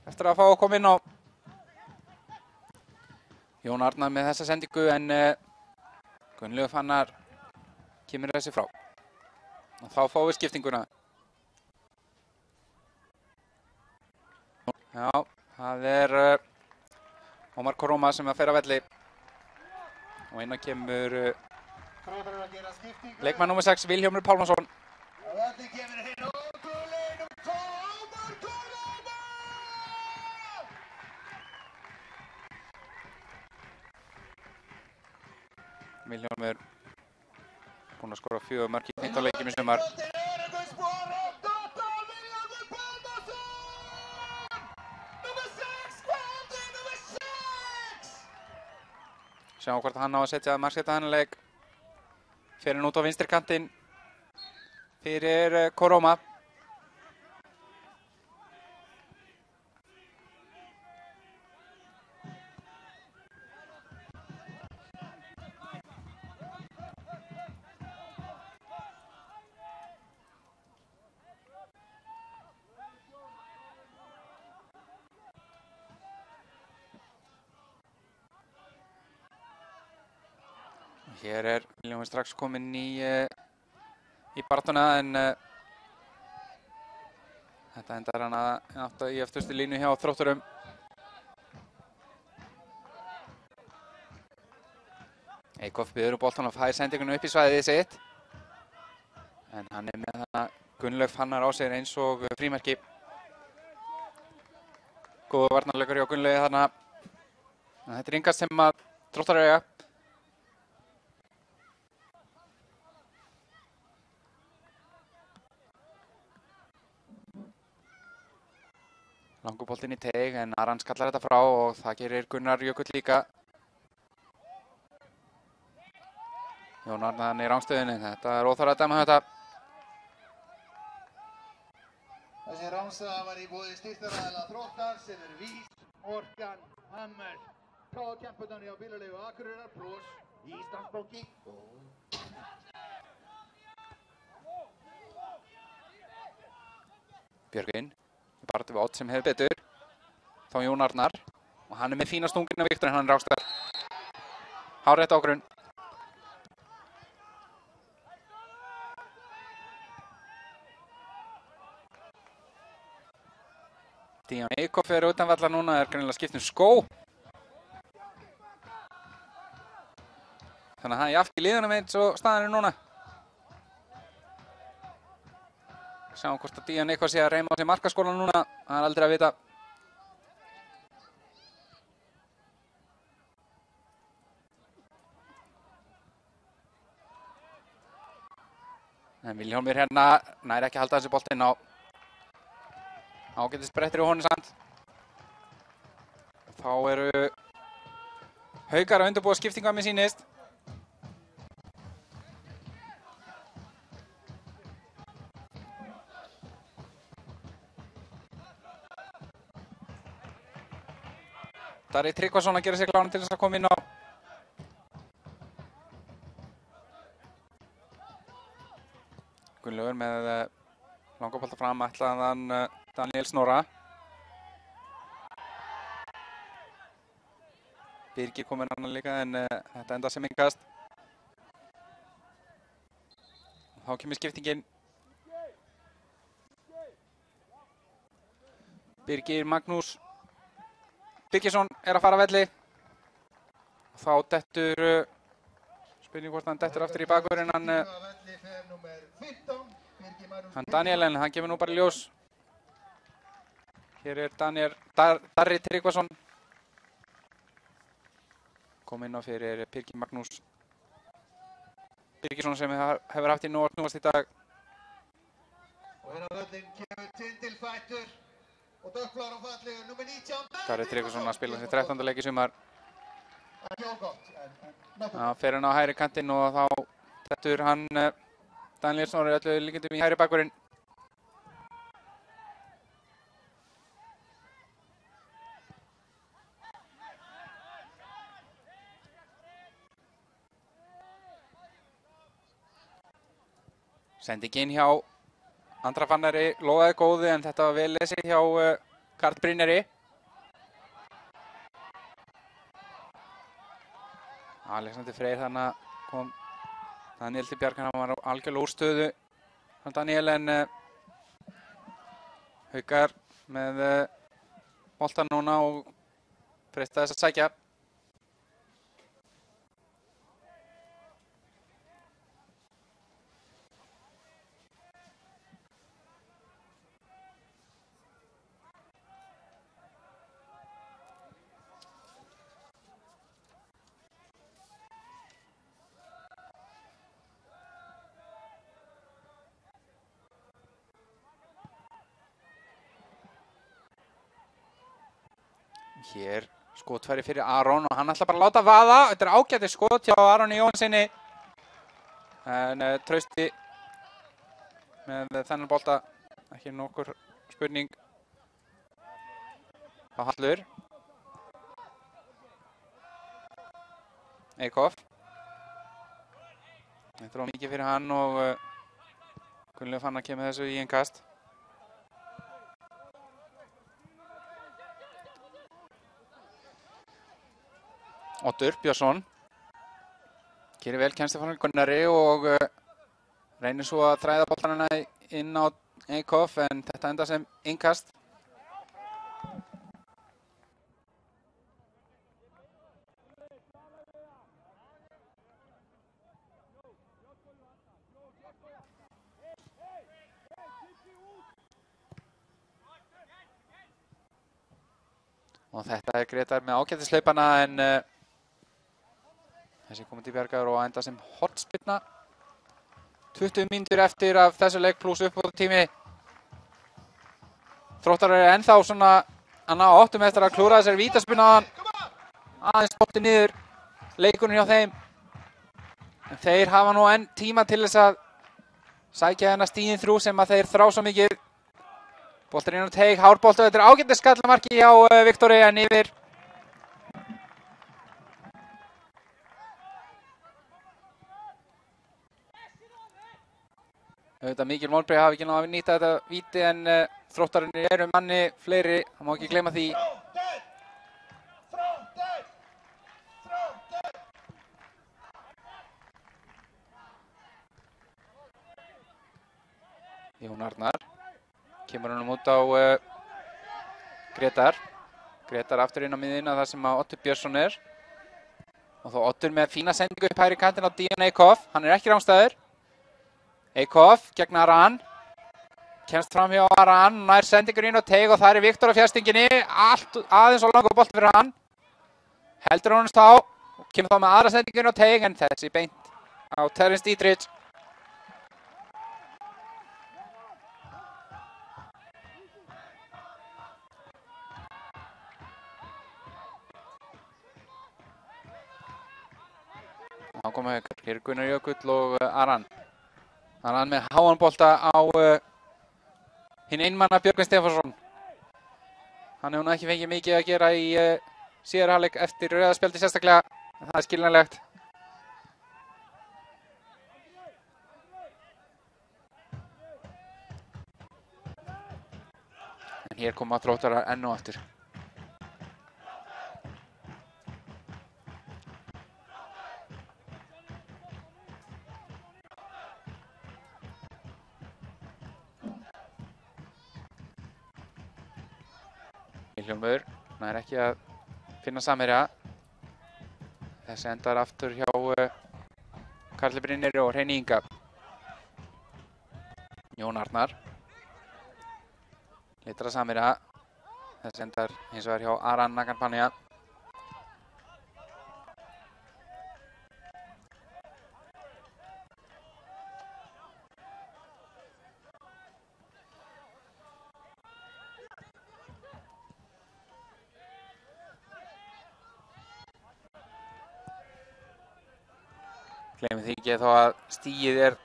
eftir að fá að koma inn á. Jón Arnar með þessa sendingu, en Gunnlaugur Fannar kemur þessi frá. Og þá fáum við skiptinguna. Já, það Ómar Koroma sem fer að velli. Og inn kemur leikmann númer 6, Vilhjálmur Pálmason. Og velli kemur hinn ótrúlegin Ómar Koroma! Vilhjálmur búinn að skora 4 mörk í 15 leikjum í sumar. Sjáum hvort hann á að setja marksetta hann leik. Fer hann út á vinstri kantinn fyrir Koroma. Hér Vilhjálmur strax kominn í barátuna en þetta endar hann í eftirstu línu hjá Þrótturum. Eikhoff biður boltann og fær sendingunum upp í svæðið sitt. En hann með það Gunnlaug Fannar á sér eins og frímerki. Góður varnarleikur hjá Gunnlaugi þarna. En þetta yngast sem að Þróttar eiga. Langur boltinn í teig en Aran skallar þetta frá og það gerir Gunnar Jökull líka. Jón Arnar í rangstöðinni, þetta óþarfi að dæma þetta. Þessi rángstaða var í boði styrktaraðila Þróttar sem Vís, Morgan, Hammer. Kempurnar hjá bílalegu Akureyrar Bros, Íslandsbanki. Björgvin. Barði við Ott sem hefur betur. Þá Jón Arnar. Og hann með fína stungin af Viktor en hann rákstar. Hárrétt ákvörðun. Dían Eikhoff utan vallar núna, greinilega skipt skó. Þannig að hann jafn í liðunum eins og staðan núna. Sjáum hvort að Dían Eikhoff sé að reyma á sig markaskólan núna, það aldrei að vita. En Vilhjálmur hérna nær ekki að halda þessi boltinn á. Ágætis brettir í honum samt. Þá Haukar að undirbúa skiptingu að mér sýnist. Darri Tryggvason að gera sig kláran til þess að koma inn á. Gunnlaugur með langabolta fram, ætlaðan Daniel Snorra. Birgir kominn annan líka en þetta enda sem innkast. Þá kemur skiptingin. Birgir Magnús Birgisson að fara að velli. Þá dettur, spurning hvort hann dettur aftur í bakvörðin hann Daniel, en hann kemur nú bara í ljós. Hér Darri Tryggvason. Kom inn á fyrir Birgir Magnús Birgisson sem hefur haft í nóg að snúast í dag. Og hérna völlin kemur tindilfættur og dökkblár og fallegur númer 19. Darri Tryggvason að spila sér 13. leik í sumar. Það fer hann á hægri kantinn og þá dettur hann Daniel Snorri öllu líkindum í hægri bakvörðin. Sendingin hjá Andra Fannari lofaði góðu en þetta var vel lesið hjá Karl Brynjari. Alexander Freyr þannig kom Daniel til bjargar, hann var algjörlega úr stöðu Daniel, en Haukar með boltan núna og freista þess að sækja. Hér skotfæri fyrir Aron og hann ætla bara að láta vaða. Þetta ágætis skot hjá Aroni Jóhansinni. En Trausti með þennan bolta, ekki nokkur spurning. Á Hallur. Eikhoff. Þetta var mikið fyrir hann og Gunnlaug Fannar kemur þessu í innkast. Oddur Björnsson gerir vel kemstifannir Gunnari og reynir svo að þræða boltanina inn á Eikhoff, en þetta enda sem innkast. Og þetta Gretar með ágætisleipana, en þessi komið til bjargar og enda sem hornspyrna. 20 mínútur eftir af þessu leik pluss uppbótartími. Þróttarar eru ennþá svona að ná áttum eftir að klúra þessari vítaspyrnaðan. Aðeins bótti niður leikurinn hjá þeim. En þeir hafa nú enn tíma til þess að sækja þennan stíðin þrjú sem að þeir þrá svo mikið. Boltur inn á teig, hárboltu. Þetta er ágætis skallamarki hjá Viktori, en yfir. Auðvitað mikil vonbrigði hafi ekki náð að nýta þetta víti, en Þróttararnir eru manni fleiri, það má ekki gleyma því. Jón Arnar kemur honum út á Gretar. Gretar aftur inn á miðjuna þar sem að Oddur Björnsson er. Og þá Oddur með fína sendingu upp hægri kantinn á Díon Eikhoff. Hann er ekki rangstæður. Eikhoff gegn Aran. Kemst fram hjá Aran, nær sendingur inn á teig og það er Viktor á fjærstinginni. Allt aðeins og langur bolti fyrir hann. Heldur honum þá. Kemur þá með aðra sendingu inn á teig, en þessi beint á Terence Dietrich. Þá koma Haukar. Hér er Gunnar Jökull og Aran. Aran með háan bolta á hinn einmanna Björgvin Stefánsson. Hann hefur nú ekki fengið mikið að gera í síðari hálfleik eftir rauða spjaldi sérstaklega, en það er skiljanlegt. En hér koma Þróttarar enn og aftur. Vilhjálmur nær ekki að finna samherja. Þessi endar aftur hjá Karli Brynjari og Hreini Inga. Jón Arnar leitar að samherja. Þessi endar hins vegar hjá Aran Naganpanja. Gleymum því ekki þó að stigið er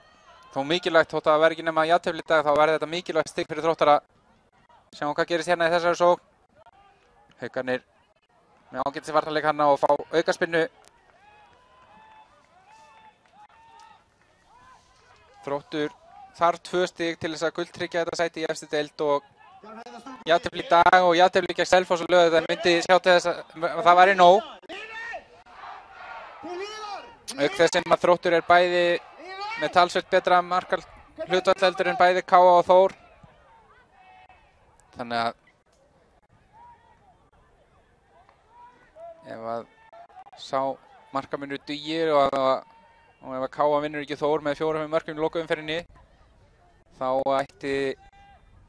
þó mikilvægt, þótt að það verði ekki nema jafntefli í dag, þá verði þetta mikilvægt stig fyrir Þróttara. Sjáum hvað gerist hérna í þessari sókn. Haukarnir með ágætis varnarleik hana og fá aukaspinnu. Þróttur þarf 2 stig til þess að gulltryggja þetta sæti í efstu deild og jafntefli í dag og jafntefli gegn Selfoss og Lögðu. Það myndi sjá til þess að það væri nóg. Auk þess sem að Þróttur bæði með talsvert betra markahlutfall heldur en bæði K.A. og Þór. Þannig að ef að sá markamunur dugir og ef að K.A. vinnur ekki Þór með 4 mörkum í lokaumferðinni, þá ætti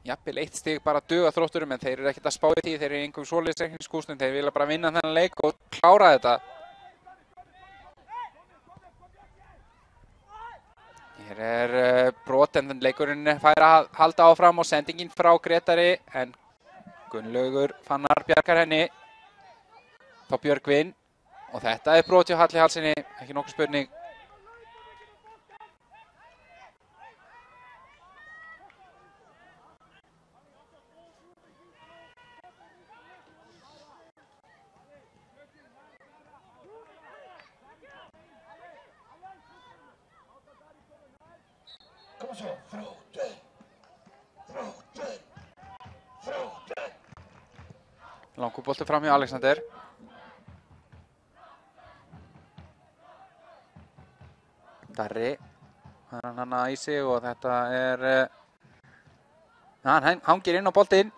jafnvel 1 stig bara að duga Þrótturum, en þeir eru ekkert að spá í því, þeir eru í einhverjum svoleiðis reikningskúrstum, þeir vilja bara vinna þennan leik og klára þetta. Hér brot en leikurinn fær að halda áfram og sendingin frá Grétari, en Gunnlaugur Fannar bjargar henni. Þá Björgvin, og þetta brot hjá Halli Hallssyni, ekki nokkur spurning. Kom svo, Þróttur. Langur bolti fram hjá Alexander. Darri, hann í sig og þetta hann hangir inn á boltinn.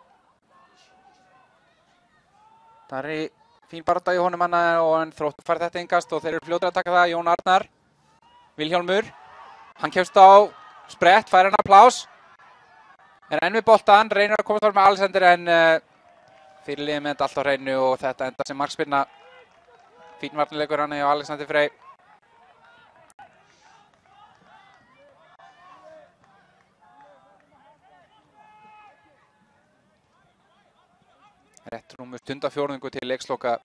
Darri, fín barátta í honum og Þróttur fær þetta innkast og þeir eru fljótir að taka það. Jón Arnar, Vilhjálmur, hann kemst á sprett, fær hann applás. Enn við boltan, reynir að komast fram með Alexander en fyrirliðið með þetta allt á hreinu og þetta enda sem markspyrna. Fín varnarleikur hann hjá Alexander Frey. Rétt rúmur stundafjórðungu til leiksloka.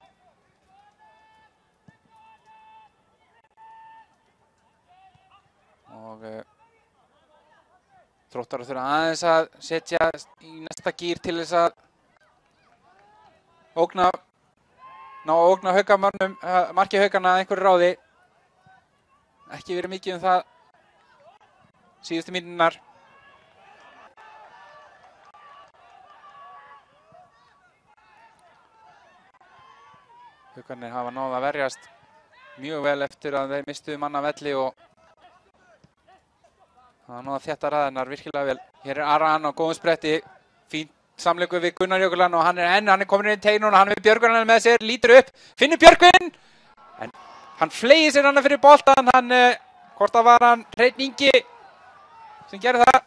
Og Þróttarar þurfa aðeins að setja í næsta gír til þess að ógna haukamönnum, marki haukana að einhverju ráði. Ekki verið mikið það síðustu mínúturnar. Haukarnir hafa náð að verjast mjög vel eftir að þeir mistuðu mann af velli og það náða þétta raðirnar virkilega vel. Hér Aran á góðum spretti, fínt samleikur við Gunnar Jökulan og hann er komin inn í tegnun og hann er með Björgvin með sér, lítur upp, finnur Björgvin, en hann fleygir sér hann fyrir boltan, hvort það var hann Hreinn Ingi sem gerði það.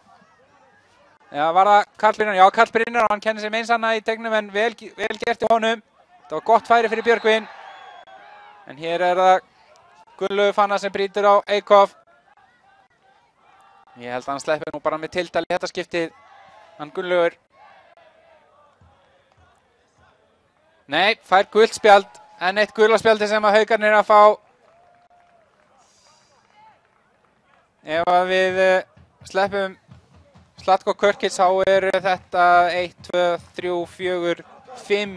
Já, var það Karl Brynjar? Já, Karl Brynjar og hann kennir sig meinsanna í tegnum en vel gert í honum. Það var gott færi fyrir Björgvin, en hér það Gunnlaugur Fannar sem brýtur á Eikhoff. Ég held að hann sleppir nú bara með tiltali í þetta skiptið, hann Gunnlaugur. Nei, fær gult spjald, en eitt gula spjaldi sem að Haukarnir að fá. Ef að við sleppum Zlatko Krkic þá þetta 1, 2, 3, 4, 5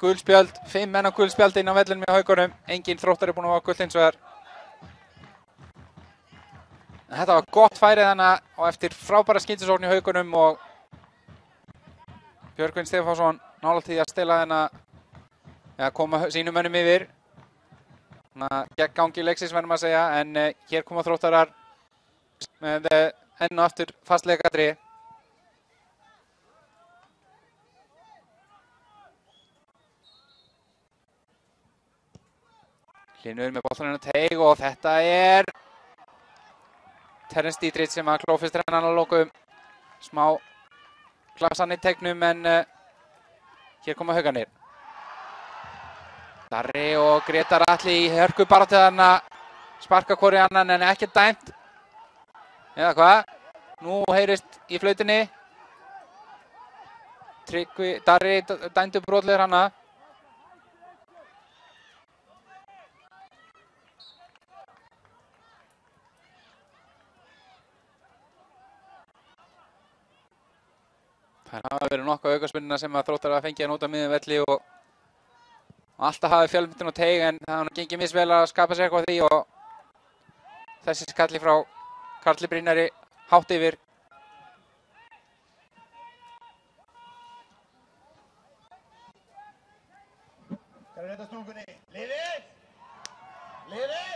gulspjöld, 5 menn á gulspjaldi inn á vellinum í Haukunum. Engin Þróttar búinn að fá gult eins og þar. Þetta var gott færið þannig og eftir frábæra skyndisókn í Haukunum og Björgvin Stefánsson nálægt því að stela þennan koma sínum mönnum yfir. Gegn gangi leiksins verðum að segja, en hér koma Þróttarar með enn og aftur fastleikadri. Hlynur með boltaninn að teig og þetta Terence Dietrich sem að klófist hennan að lokum. Smá klasan í tegnum en hér koma Haukarnir. Darri og Grétar Atli í hörku baráttu þarna, sparka hvori annan en ekki dæmt. Eða hvað? Nú heyrist í flautinni. Darri dæmdu brotlegur hana. Það hafa verið nokkuð aukaspyrna sem að Þróttar að fengja út af miðjum velli og alltaf hafi fjölmyndin og teig, en það hafa gengið misvel að skapa sér eitthvað því og þessi skalli frá Karli Brynjari hátt yfir. Hvað þetta stúkunni? Liðið! Liðið!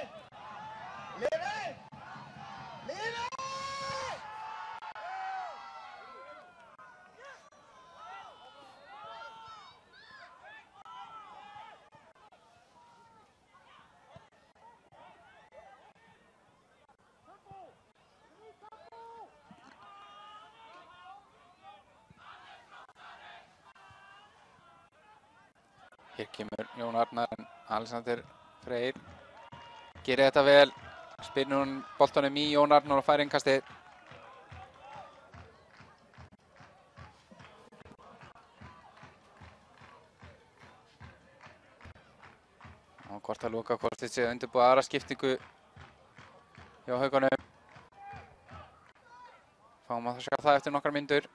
Hér kemur Jón Arnar en Alexander Freyr gerir þetta vel. Spinnur hún boltanum í Jón Arnar og fær innkastið. Og hvort að Luka Kostic sé undirbúið aðra skiptingu hjá Haukunum. Fáum að sjá það eftir nokkrar mínútur.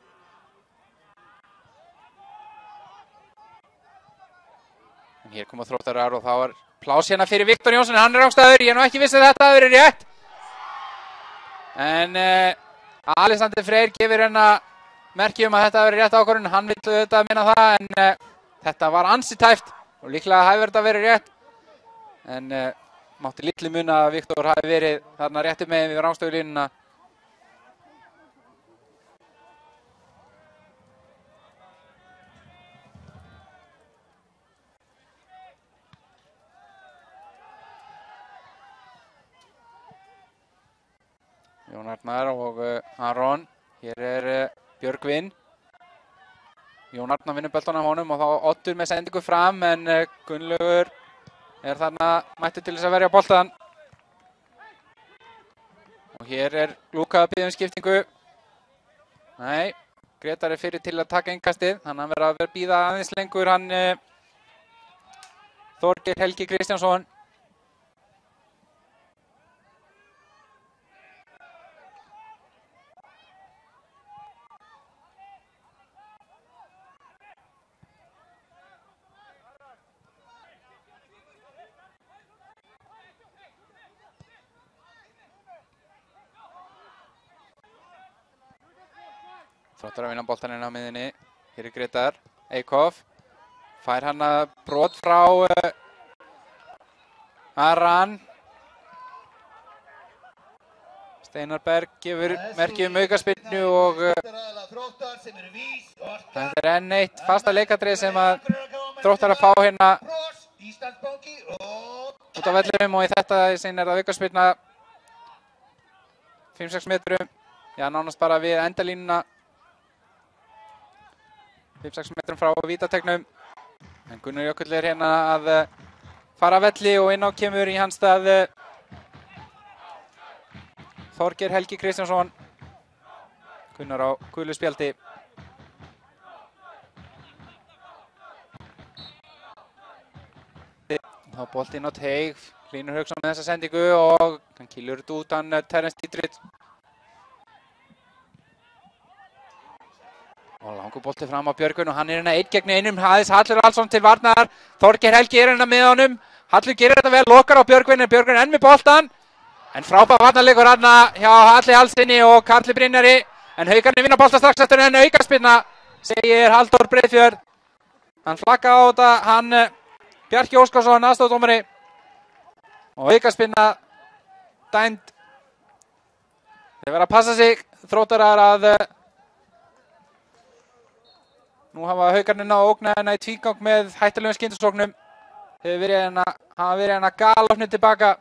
En hér koma Þróttarar og þá er pláss hérna fyrir Viktor Jónsson. Hann er ástæður. Ég er nú ekki viss að þetta hafi verið rétt. En Alexander Freyr gefur hérna merki að þetta hafi verið rétt ákvörðun. Hann vill auðvitað minna það en þetta var ansi tæpt og líklega hafi þetta verið rétt. En mátti litlu muna að Viktor hafi verið þarna réttu megin við rangstöðulínuna. Jón Arnar og Aron. Hér er Björgvin. Jón Arnar vinnur boltann af honum og þá Oddur með sendingu fram en Gunnlaugur er þarna mættur til þess að verja boltan. Og hér er Luka að biðja skiptingu. Nei, Gretar er fyrir til að taka innkastið. Hann verður að bíða aðeins lengur. Hann Þorgeir Helgi Kristjánsson. Þróttar að vinna boltaninn á miðinni. Hér er Gretar. Eikhoff. Fær hann að brot frá Aran. Steinar Berg gefur merki aukaspyrnu og þetta er enn eitt fasta leikadrið sem að Þróttar að fá hérna út á vellinum og í þetta sinn er það aukaspyrna 5-6 metrum. Já, nánast bara við endalínuna. 5-6 metrum frá vítategnum. En Gunnar Jökull er hérna að fara að velli og inn á kemur í hans stað Þorgeir Helgi Kristjánsson. Gunnar á gulu spjaldi. Þá bolti inn á teig. Hlynur Hauksson með þessa sendingu og hann kýlur þetta út, hann Terence Dietrich. Og langur bolti fram á Björgvin og hann er hérna 1 gegn 1. Aðeins Hallur Alsson til varnar. Þorgeir Helgi er hérna með honum. Hallur gerir þetta vel, lokar á Björgvin en Björgvin enn með boltan. En frábær varnarleikur hérna hjá Halli Hallsinni og Karli Brynjari. En Haukarnir vinna bolta strax eftir en aukaspyrna, segir Halldór Breiðfjörð. Hann flagga á þetta, hann Bjarki Óskarsson, aðstoðardómari. Og aukaspyrna dæmd. Þeir verða að passa sig, Þróttarar að nú hafa Haukarnir náð að ógna hérna í tvígang með hættulegum skyndisóknum. Þeir hafa verið hérna galopnir tilbaka.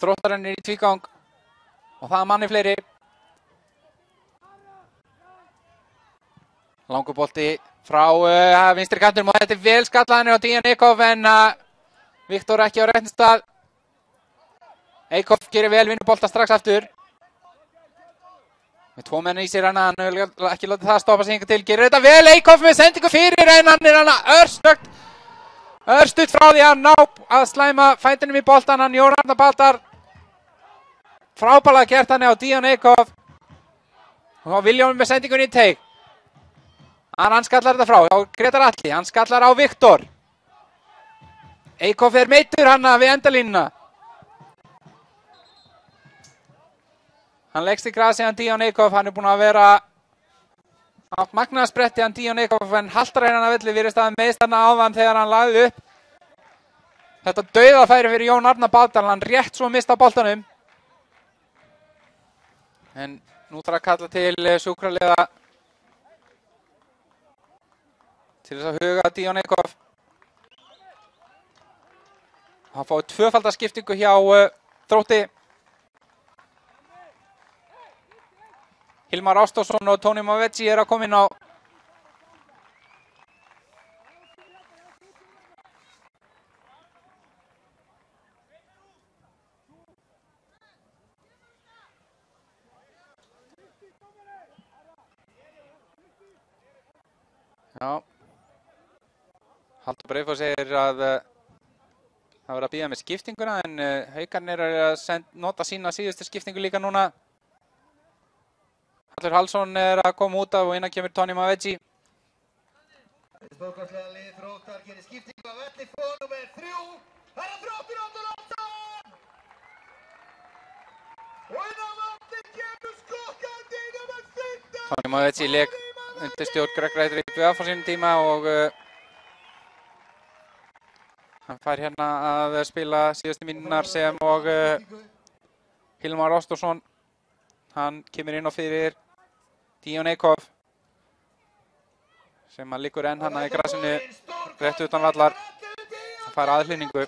Þróttarinn er í tvígang og það er manni fleiri. Langur bolti frá vinstri kantinum og þetta er vel skallaðinni á Dían Eikhoff en Viktor ekki á réttum stað. Eikhoff gerir vel, vinnur bolta strax aftur. Með 2 menn í sér hann hefur ekki látið það stoppa sig hingað til. Gerir þetta vel, Eikhoff með sendingu fyrir en hann er örstutt frá því að ná að slæma fætinum í boltan. Hann Jón Arnar Baldar. Frábærlega gert hann á Dían Eikhoff. Og þá Vilhjálmur með sendingunni í teig. Hann skallar þetta frá á Gretar Atli. Hann skallar á Viktor. Eikhoff er meiddur hann við endalínuna. Hann leggst í grasi hann Dían Eikhoff. Hann er búinn að vera átt magnaðarspretti hann Dían Eikhoff en haltar hann að velli virðist að meðst hann áðan þegar hann lagði upp. Þetta dauðafæri fyrir Jón Arnar Baldal. Hann rétt svo mista boltanum. En nú þarf að kalla til sjúkraliða til þess að huga Dían Eikhoff. Hann fóði 2-falda skiptingu hjá Þrótti. Hilmar Ástórsson og Tony Mavetsi er að koma inn á. Já. Halldór Breiðfoss segir að það verður að bíða með skiptinguna en Haukarnir eru að nota sína síðustu skiptingu líka núna. Hallur Hallsson er að koma út af og innan kemur Tony Mavedji. Stórkostlega lið Þróttar gerir skiptingu af velli fór númer 3. Það er Þróttur Áttur Lónsson! Og inn á völdin kemur skokkandi númer 15! Tony Mavedji lék undir stjórn Greg Reiter í BF á sínum tíma og hann fær hérna að spila síðustu mínúturnar sem og Hilmar Ástúrsson. Hann kemur inn á fyrir Díon Eikhoff sem að liggur enn hana í grasinu rétt utan vallar. Hann fær aðhlynningu.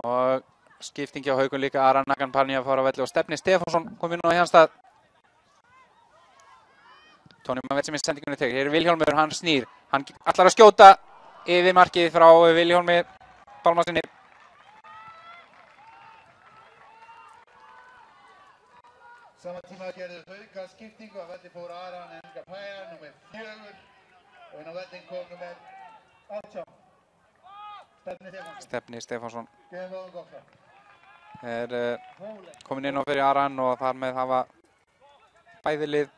Og skipting hjá Haukum líka, Aran Naganparni að fara á velli og Stefni Stefánsson kom inn á hjá stað. Tony Mavedji með sendingunni tegur. Hér er Vilhjálmur, hann snýr. Hann ætlar að skjóta yfir markið frá Vilhjálmi Pálmasinni. Sama tíma gerðu Haukar skiptingu af velli fór Aran Naganparni númer 4 og inn á vellin kom númer 18. Stefni Stefánsson er komin inn á fyrir Aran og þar með hafa bæði lið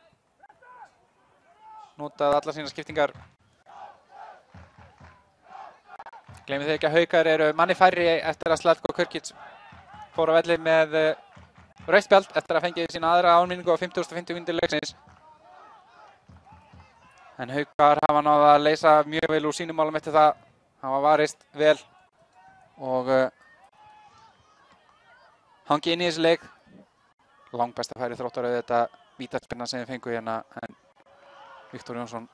notað allar sína skiptingar. Gleymið þið ekki að Haukar eru manni færri eftir að Zlatko Krkić fór á velli með rautt spjald eftir að fengið sína aðra ánminningu á 50.50 mínútur leiksins. En Haukar hafa náð að leysa mjög vel úr sínum málum eftir það. Hafa varist vel og hangi inn í þessu leik. Langbesta færi Þróttar auðvitað vítaspyrna sem við fengu hérna en Viktor Jónsson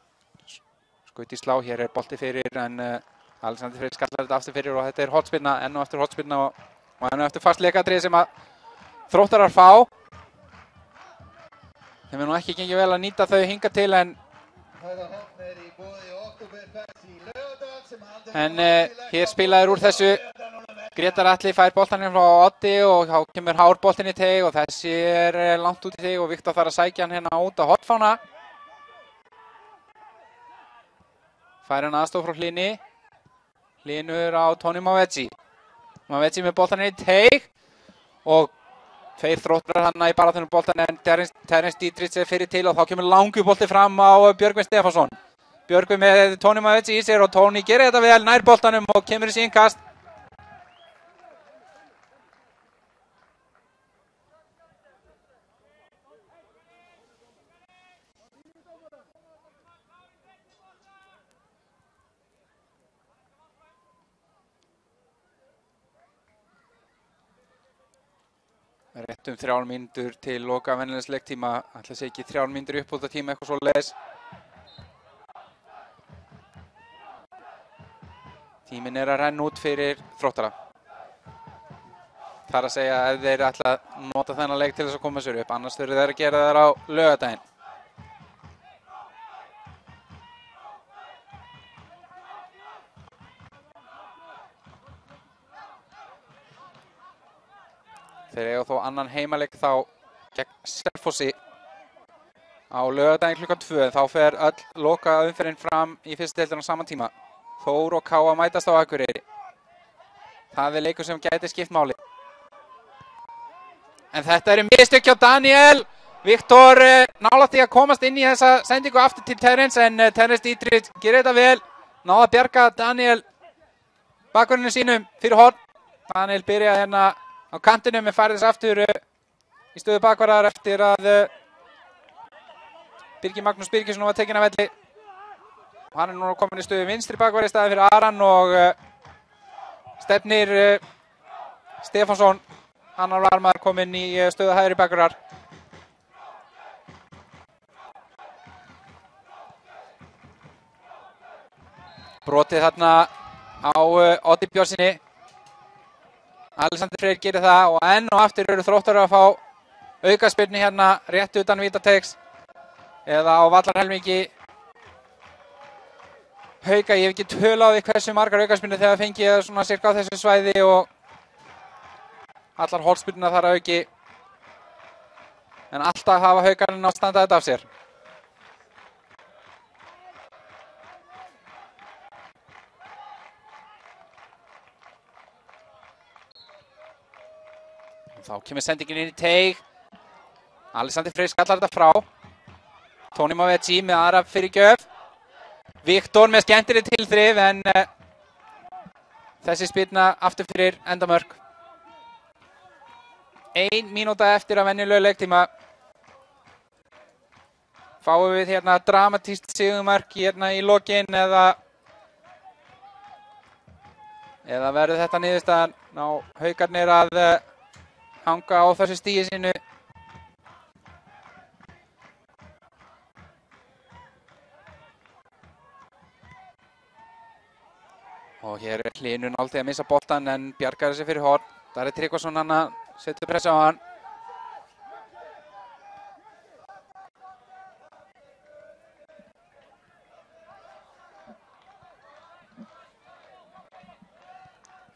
skaut í slá. Hér er bolti fyrir en Alexander Freyr skallar þetta aftur fyrir og þetta er hornspyrna, enn og eftir hornspyrna og enn og eftir fast leikatriði sem að Þróttarar fá. Þeim er nú ekki gengið vel að nýta þau hingað til en hér spilaður úr þessu. Grétar Atli fær boltaninn frá Oddi og þá kemur Hár boltinn í teig og þessi er langt út í teig og Viktor þarf að sækja hann hérna út á hornfána. Fær hann aðstoð frá Hlini. Hlinur á Tony Mavedji. Mavedji með boltaninn í teig og tveir Þróttarar hann í baráttunum boltan en Terence Dietrich er fyrir til og þá kemur langur bolti fram á Björgvin Stefánsson. Björgvin með Tony Mavedji í sér og Tony gerir þetta vel nær boltanum og kemur í sín kast. Rétt 3 mínútur til loka venjulegs leiktíma. Ætli sé ekki 3 mínútur uppbótartíma eitthvað svoleiðis. Tíminn er að renna út fyrir Þróttara. Það er að segja ef þeir ætla að nota þennan leik til þess að koma sér upp. Annars þurfa þeir að gera þeir á laugardaginn. Þeir eiga þó annan heimaleik þá gegn Selfossi á laugardaginn klukkan 2. Þá fer öll loka umferðin fram í fyrstu deildinni á sama tíma. Þór og Káa mætast á Akureyri. Það er leikur sem gæti skipt máli. En þetta eru mistök hjá Daniel. Viktor nálægt því að komast inn í þessa sendingu aftur til Terence en Terence Dietrich gerir þetta vel. Náða að bjarga Daniel bakverðinu sínum fyrir horn. Daniel byrjaði hérna á kantinum en færði þess aftur í stöðu bakvarðar eftir að Birgir Magnús Birgisson var tekinn af velli. Og hann er núna komin í stöðu vinstri bakvarði í staði fyrir Aran og Stefnir Stefánsson, annar varmaður kominn í stöðu hægri bakvarðar. Brotið þarna á Oddi Björnsinni. Alexander Freyr gerir það og enn og aftur eru Þróttarar að fá aukaspyrnu hérna rétt utan vítateigs eða á vallarhelmingi Hauka. Ég hef ekki tölu á því hversu margar aukaspyrnur þegar fengið svona cirka á þessu svæði og allar hornspyrnurnar þar að auki. En alltaf hafa Haukarnir náð standa þetta af sér. Þá kemur sendingin inn í teig. Alexander Freyr skallar þetta frá. Tony Mavechi með aðra fyrirgjöf. Viktor með skemmtileg tilþrif en þessi spyrna aftur fyrir endamörk. 1 mínúta eftir að venjulegu leiktíma. Fáum við hérna dramatískt sigurmark hérna í lokin eða verður þetta niðurstaðan? Ná Haukarnir að hanga á þessu stigi sínu. Og hér er Hlynur Náldi að missa boltan en bjargar þessi fyrir horn. Það er Tryggvason hann að setja pressa á hann.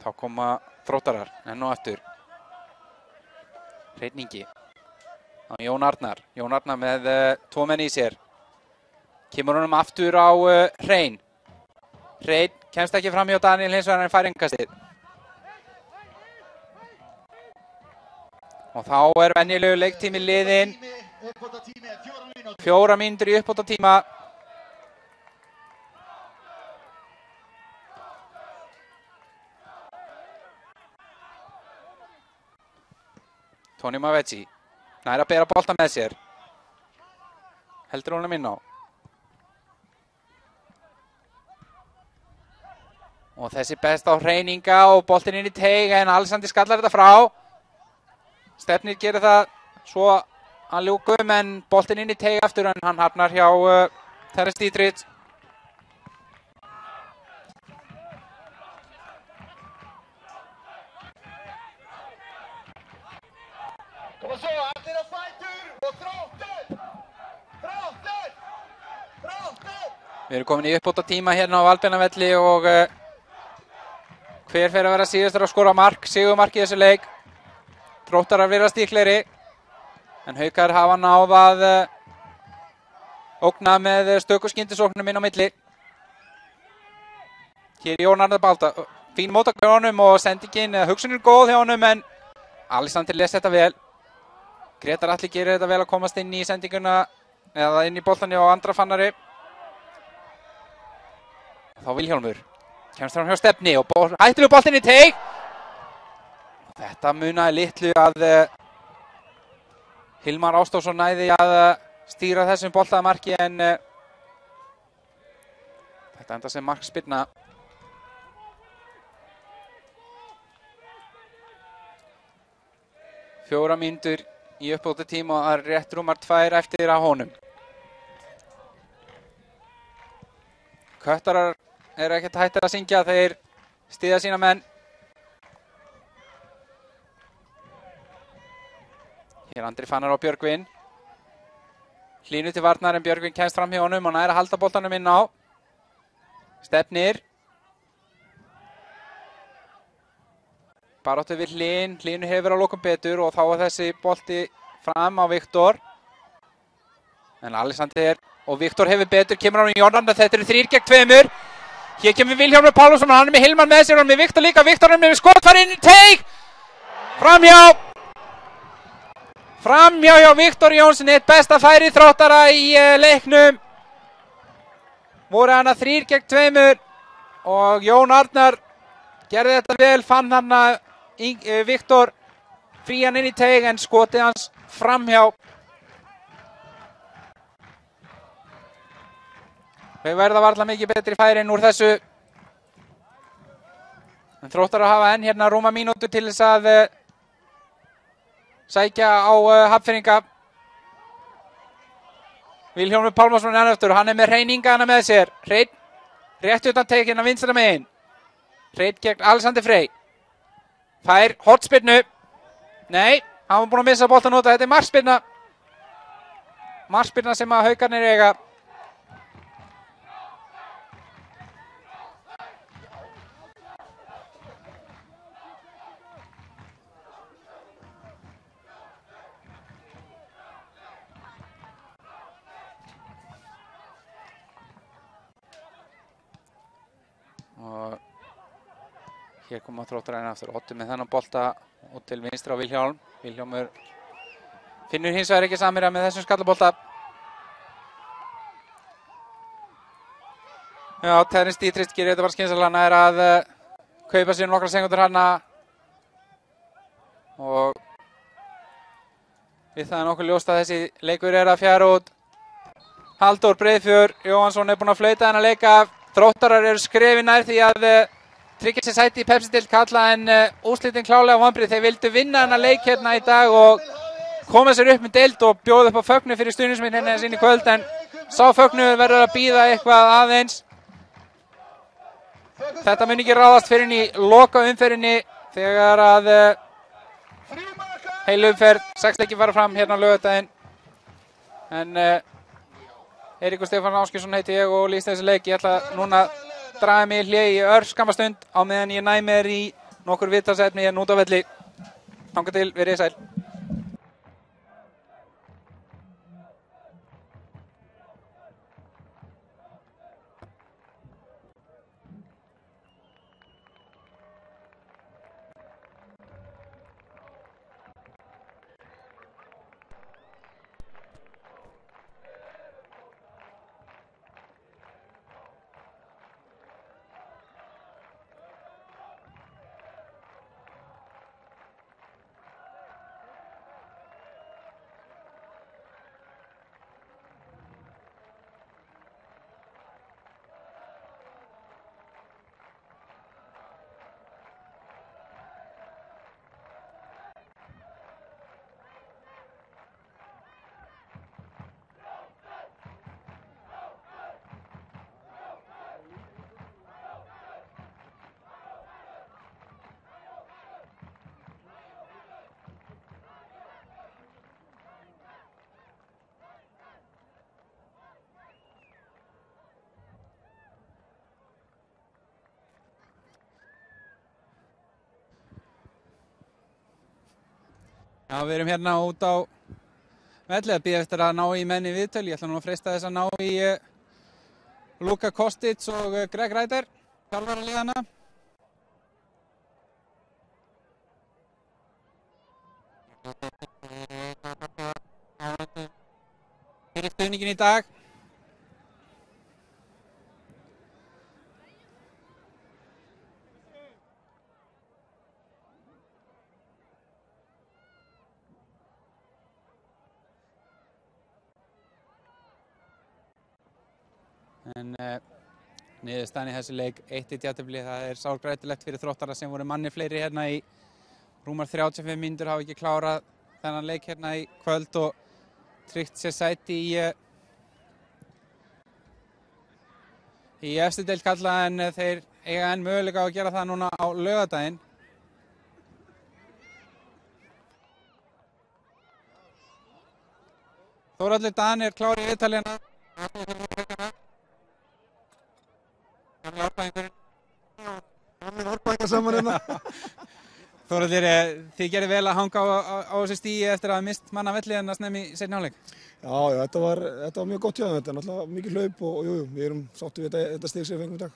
Þá koma Þróttarar enn og aftur. Hreinn Ingi á Jón Arnar. Jón Arnar með 2 menn í sér. Kemur honum aftur á Hrein. Hrein kemst ekki fram hjá Daniel hins vegar en fær innkastið. Og þá er venjulegu leiktími liðinn. 4 mínútur í uppbótartíma. Tony Mavechi nær að bera bolta með sér. Heldur honum inn á. Og þessi best á Hreininga og boltinn inn í teig en Alexander skallar þetta frá. Stefnir gerir það svo að ljúkum en boltinn inn í teig aftur en hann hafnar hjá Terence Dietrich. Og svo allir á fætur og Þróttur! Við erum komin í uppbótartíma hérna á Valbjarnarvelli og hver fer að vera síðastur að skora mark, sigurmark í þessu leik. Þróttarar virðast líklegri en Haukar hafa náð að ógna með stöku skyndisóknum inn á milli. Hér er Jón Arnar Balta, fín móttak hjá honum og sendingin, hugsunin er góð hjá honum en Alexander les þetta vel. Gretar Atli gerir þetta vel að komast inn í sendinguna eða inn í boltanni á andra fannari. Þá Vilhjálmur kemst fram hjá Stefni og hættulegur boltinn í teig. Þetta munaði litlu að Hilmar Ástórsson næði að stýra þessum boltaða marki en þetta enda sem markspyrna. Fjóra mínútur í uppbótartíma og það er rétt rúmar 2 eftir að honum. Köttarar eru ekkert hættir að syngja, þeir styðja sína menn. Hér Andri Fannar á Björgvin. Hlynur til varnar en Björgvin kemst fram hjá honum og nær að halda boltanum inn á. Stefnir. Baráttu við Hlyn. Hlynur hefur að lokum betur og þá er þessi bolti fram á Viktor. En Alexander og Viktor hefur betur, kemur hann í Jón Arnar, þetta eru 3 gegn 2. Hér kemur Vilhjálmur Pálmarsson, hann er með Hilmar með sér og með Viktor líka. Viktor er með skotfæri inn í teig. Framhjá hjá Viktor Jónsson, eitt besta færi Þróttara í leiknum. Voru hana 3 gegn 2 og Jón Arnar gerði þetta vel, fann hann að Viktor frían inn í teig en skotið hans framhjá. Við verða varla mikið betri færi en úr þessu. En Þróttarar hafa enn hérna rúma mínútur til þess að sækja á Hafnfirðinga. Vilhjálmur Pálmarsson enn eftir, hann er með Hreininga hana með sér. Hreinn rétt utan teikina vinstra megin. Hreinn gegn Alexander Frey. Fær hornspyrnu. Nei, hann var búinn að missa boltan út. Þetta er markspyrna. Markspyrna sem að Haukarnir eiga. Og hér koma Þróttarar aftur. Oddur með þennan bolta út til vinstri á Vilhjálm. Vilhjálmur finnur hins vegar ekki samherja með þessum skallabolta. Já, Terence Dietrich gerir þetta bara skynsamlega. Hann er að kaupa sér nokkra sekúndur hana. Og við það er nokkuð ljóst að þessi leikur er að fjara út. Halldór Breiðfjörð Jóhannsson er búinn að flauta þennan leik af. Þróttarar eru skrefi nær því að tryggja sér sæti í Pepsi-deild karla en úrslitin klálega vonbrigði. Þeir vildu vinna þennan leik hérna í dag og koma sér upp með deild og bjóða upp á fögnu fyrir stuðningsmenn hérna sinni í kvöld, en sá fögnu verður að bíða eitthvað aðeins. Þetta mun ekki ráðast fyrir inn í loka umferðinni þegar að heil umferð 6 leikir fara fram hérna á laugardaginn. En Eiríkur Stefán Ásgeirsson heiti ég og lýst þessi leik. Ég ætla núna að draga mig í hlé í örskamma stund á meðan ég næ mér í nokkur viðtalsefni hérna út á velli. Þangað til, verið sæl. Já, við erum hérna út á velli að bíða eftir að ná í menn í viðtöl. Ég ætla nú að freista þess að ná í Luka Kostic og Greg Ryder, þjálfara liðanna. Fyrir stuðningin í dag. En niðurstaðan í þessu leik 1-1 jafntefli. Það er sárgrætilegt fyrir Þróttara sem voru manni fleiri hérna í rúmar 35 mínútur, hafa ekki klárað þennan leik hérna í kvöld og tryggt sér sæti í efstu deild karla, en þeir eiga enn möguleika á að gera það núna á laugardaginn. Þórhallur Dan er klár í viðtalina. Þórhallur, þið gerir vel að hanga á þessu stíi eftir að hafa mist mann af velli en að snemmi í seinni hálfleik. Já, þetta var mjög gott hjá þeim. Þetta er náttúrulega mikið hlaup og jú, við erum sáttir við þetta stig sem við fengum í dag.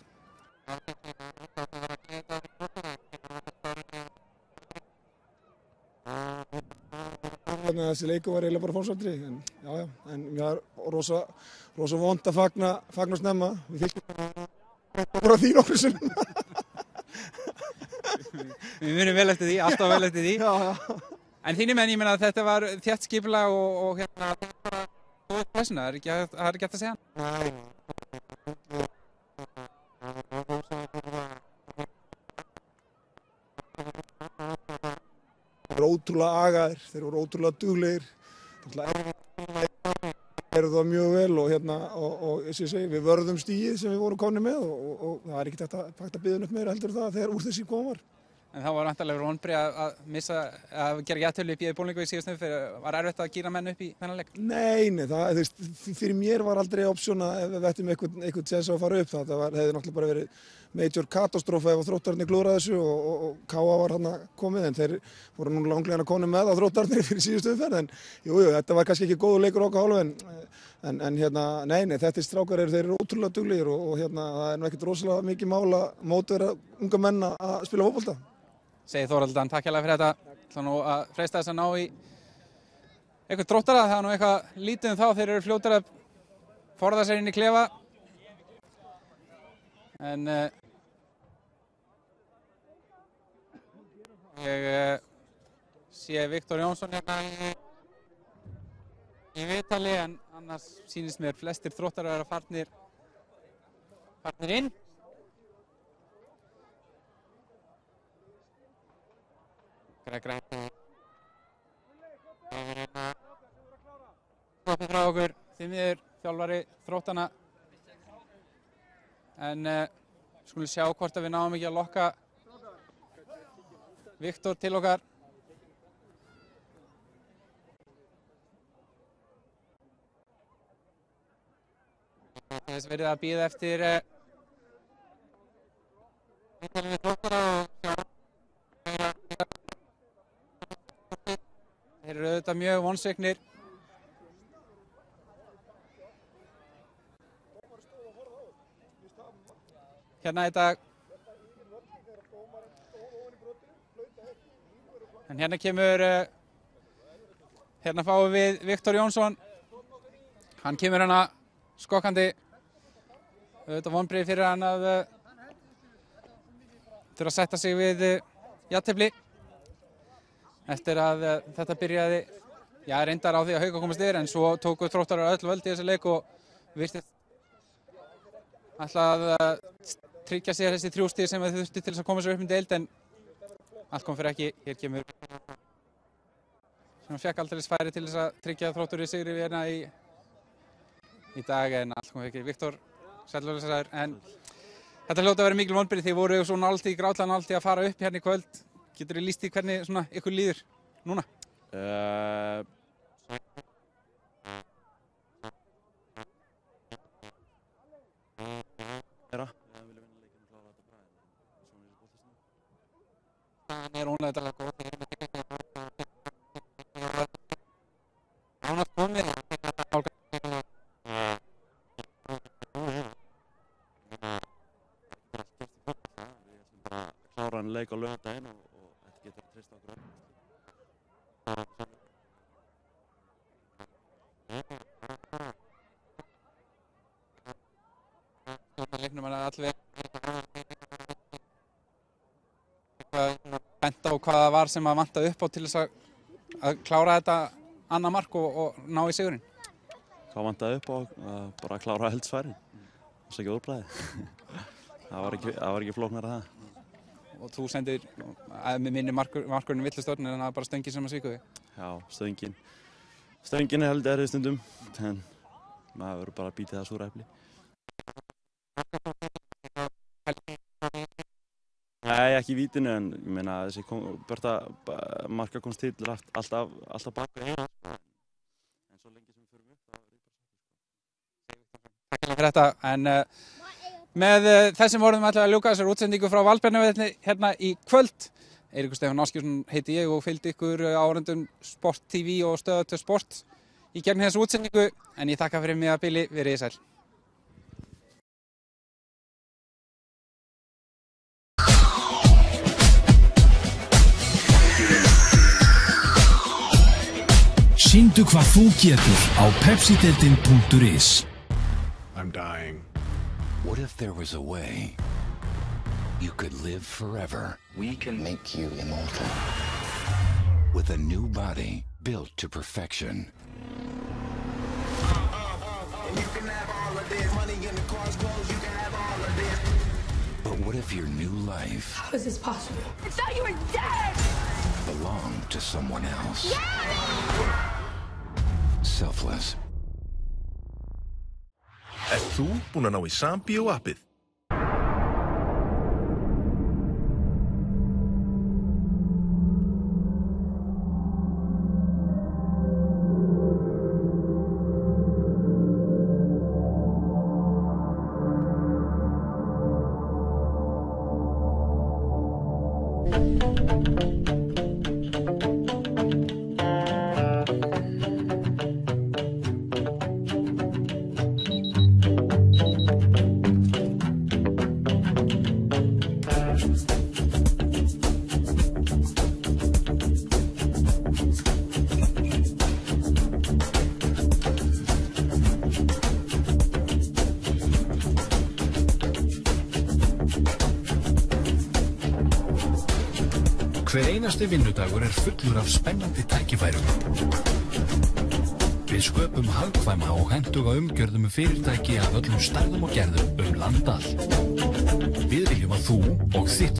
Þessi leikur var eiginlega bara fórsatriði, en mér er rosa vont að fagna snemma. Við fylgjum bara því nokkur sinnum. Við munum vel eftir því, alltaf vel eftir því. Já. En þínir menn, ég meina að þetta var þétt skipulag og hérna, það er ekki hægt að segja. Þeir eru ótrúlega agaðir, þeir eru ótrúlega duglegir. Eru það mjög vel og hérna, og eins og ég segi, við vörðum stíið sem við vorum komnir með og það er ekkert hægt að byggja upp meira heldur það þegar úr þessi komar. En það var vantarlega vonbrigði að missa, að gera jafntefli upp í bowlingu í síðustu umferð. Var erfitt að gíra menn upp í þennan leik? Nei, það, fyrir mér var aldrei option að ef við ættum einhvern séns að fara upp. Það hefði náttúrulega bara verið major katastrófa ef Þróttararnir klúðraði þessu og K.A. var þarna komið, en þeir voru nú langlega konum með á Þróttararnir fyrir síðustu umferð. En jú, þetta var kannski ekki góður leikur okkar hálfu, en nei, þetta strákar þeir eru ótrúlega duglegir og það er nú ekkert rosalega mikið mál að mótivera unga menn að spila fótbolta. Segir Þóraldan, takk hérlega fyrir þetta. Það nú að freista þess að ná í eitthvað Þróttara, það er nú eitthvað lítið þá, þeir eru fljótir að forða sér inn í klefa. En ég sé Viktor Jónsson hérna í viðtali, en annars sýnist mér flestir Þróttarar vera farnir inn. Stoppið frá okkur, því miður þjálfari Þróttanna. En skulum sjá hvort að við náum ekki að lokka Viktor til okkar. Þess verið að bíða eftir viðtalið við Þróttara og þeir eru auðvitað mjög vonsviknir. Hérna í dag. En hérna kemur, hérna fáum við Viktor Jónsson. Hann kemur hérna skokkandi. Auðvitað vonbrigði fyrir hann að þurfa að setja sig við jafntefli. Eftir að þetta byrjaði, reyndar á því að Hauka komast yfir, en svo tóku Þróttarar öll völd í þessu leik og virtist ætla að tryggja sér þessi 3 stig sem þau þurftu til þess að koma sér upp deild, en allt kom fyrir ekki. Hér kemur sem fekk aldrei færi til þess að tryggja Þróttur í sigri hérna í dag, en allt kom fyrir ekki. Viktor, sælvöldasæður, en þetta hljóta að vera mikil vonbrigði. Þið voru svo nálægt í grátlega nálægt í að fara upp hérna í kvöld. Getur þið lýst í hvernig svona ykkur líður núna? Það er ónægðarlega gott. Ánægt komið. Klára en leik á laugardaginn og þetta getur að treysta okkur Þetta leiknum er allir bent á hvað það var sem að vantaði upp á til þess að klára þetta annað mark og ná í sigurinn. Hvað vantaði upp á? Bara að klára heldsfærin. Það er ekki úrbræði. Það var ekki flóknara það. Og þú sendir, með minni markurinn villustörn, en það er bara stöngin sem að svíkuði. Já, stöngin er heldur erfið stundum, en maður verður bara að bíta það súra epli. Nei, ekki í vítinu, en ég meina þessi markakonst til er alltaf bak við eina. En svo lengi sem við förum upp, Takk fyrir þetta, en með þessum orðum ætla að ljúka þessar útsendingu frá Valbjarnarvelli hérna í kvöld. Eiríkur Stefán Ásgeirsson heiti ég og fylgdi ykkur áhorfendum Sport TV og Stöðvar 2 Sport í gegnum þessu útsendingu, en ég þakka fyrir mig að bili, verið sæl. Sýndu hvað þú getur á pepsideildin.is. I'm dying. What if there was a way you could live forever? We can make you immortal. With a new body built to perfection. You can have all of this. Money in the car's clothes, you can have all of this. But what if your new life... How is this possible? I thought you were dead! ...belonged to someone else? Yeah! Selfless. Ert þú búinn að ná í Sambíó appið? Hver einasti vinnudagur fullur af spennandi tækifærum. Við sköpum hagkvæma og hentuga umgjörð fyrirtæki af öllum stærðum og gerðum land allt. Við viljum að þú og þitt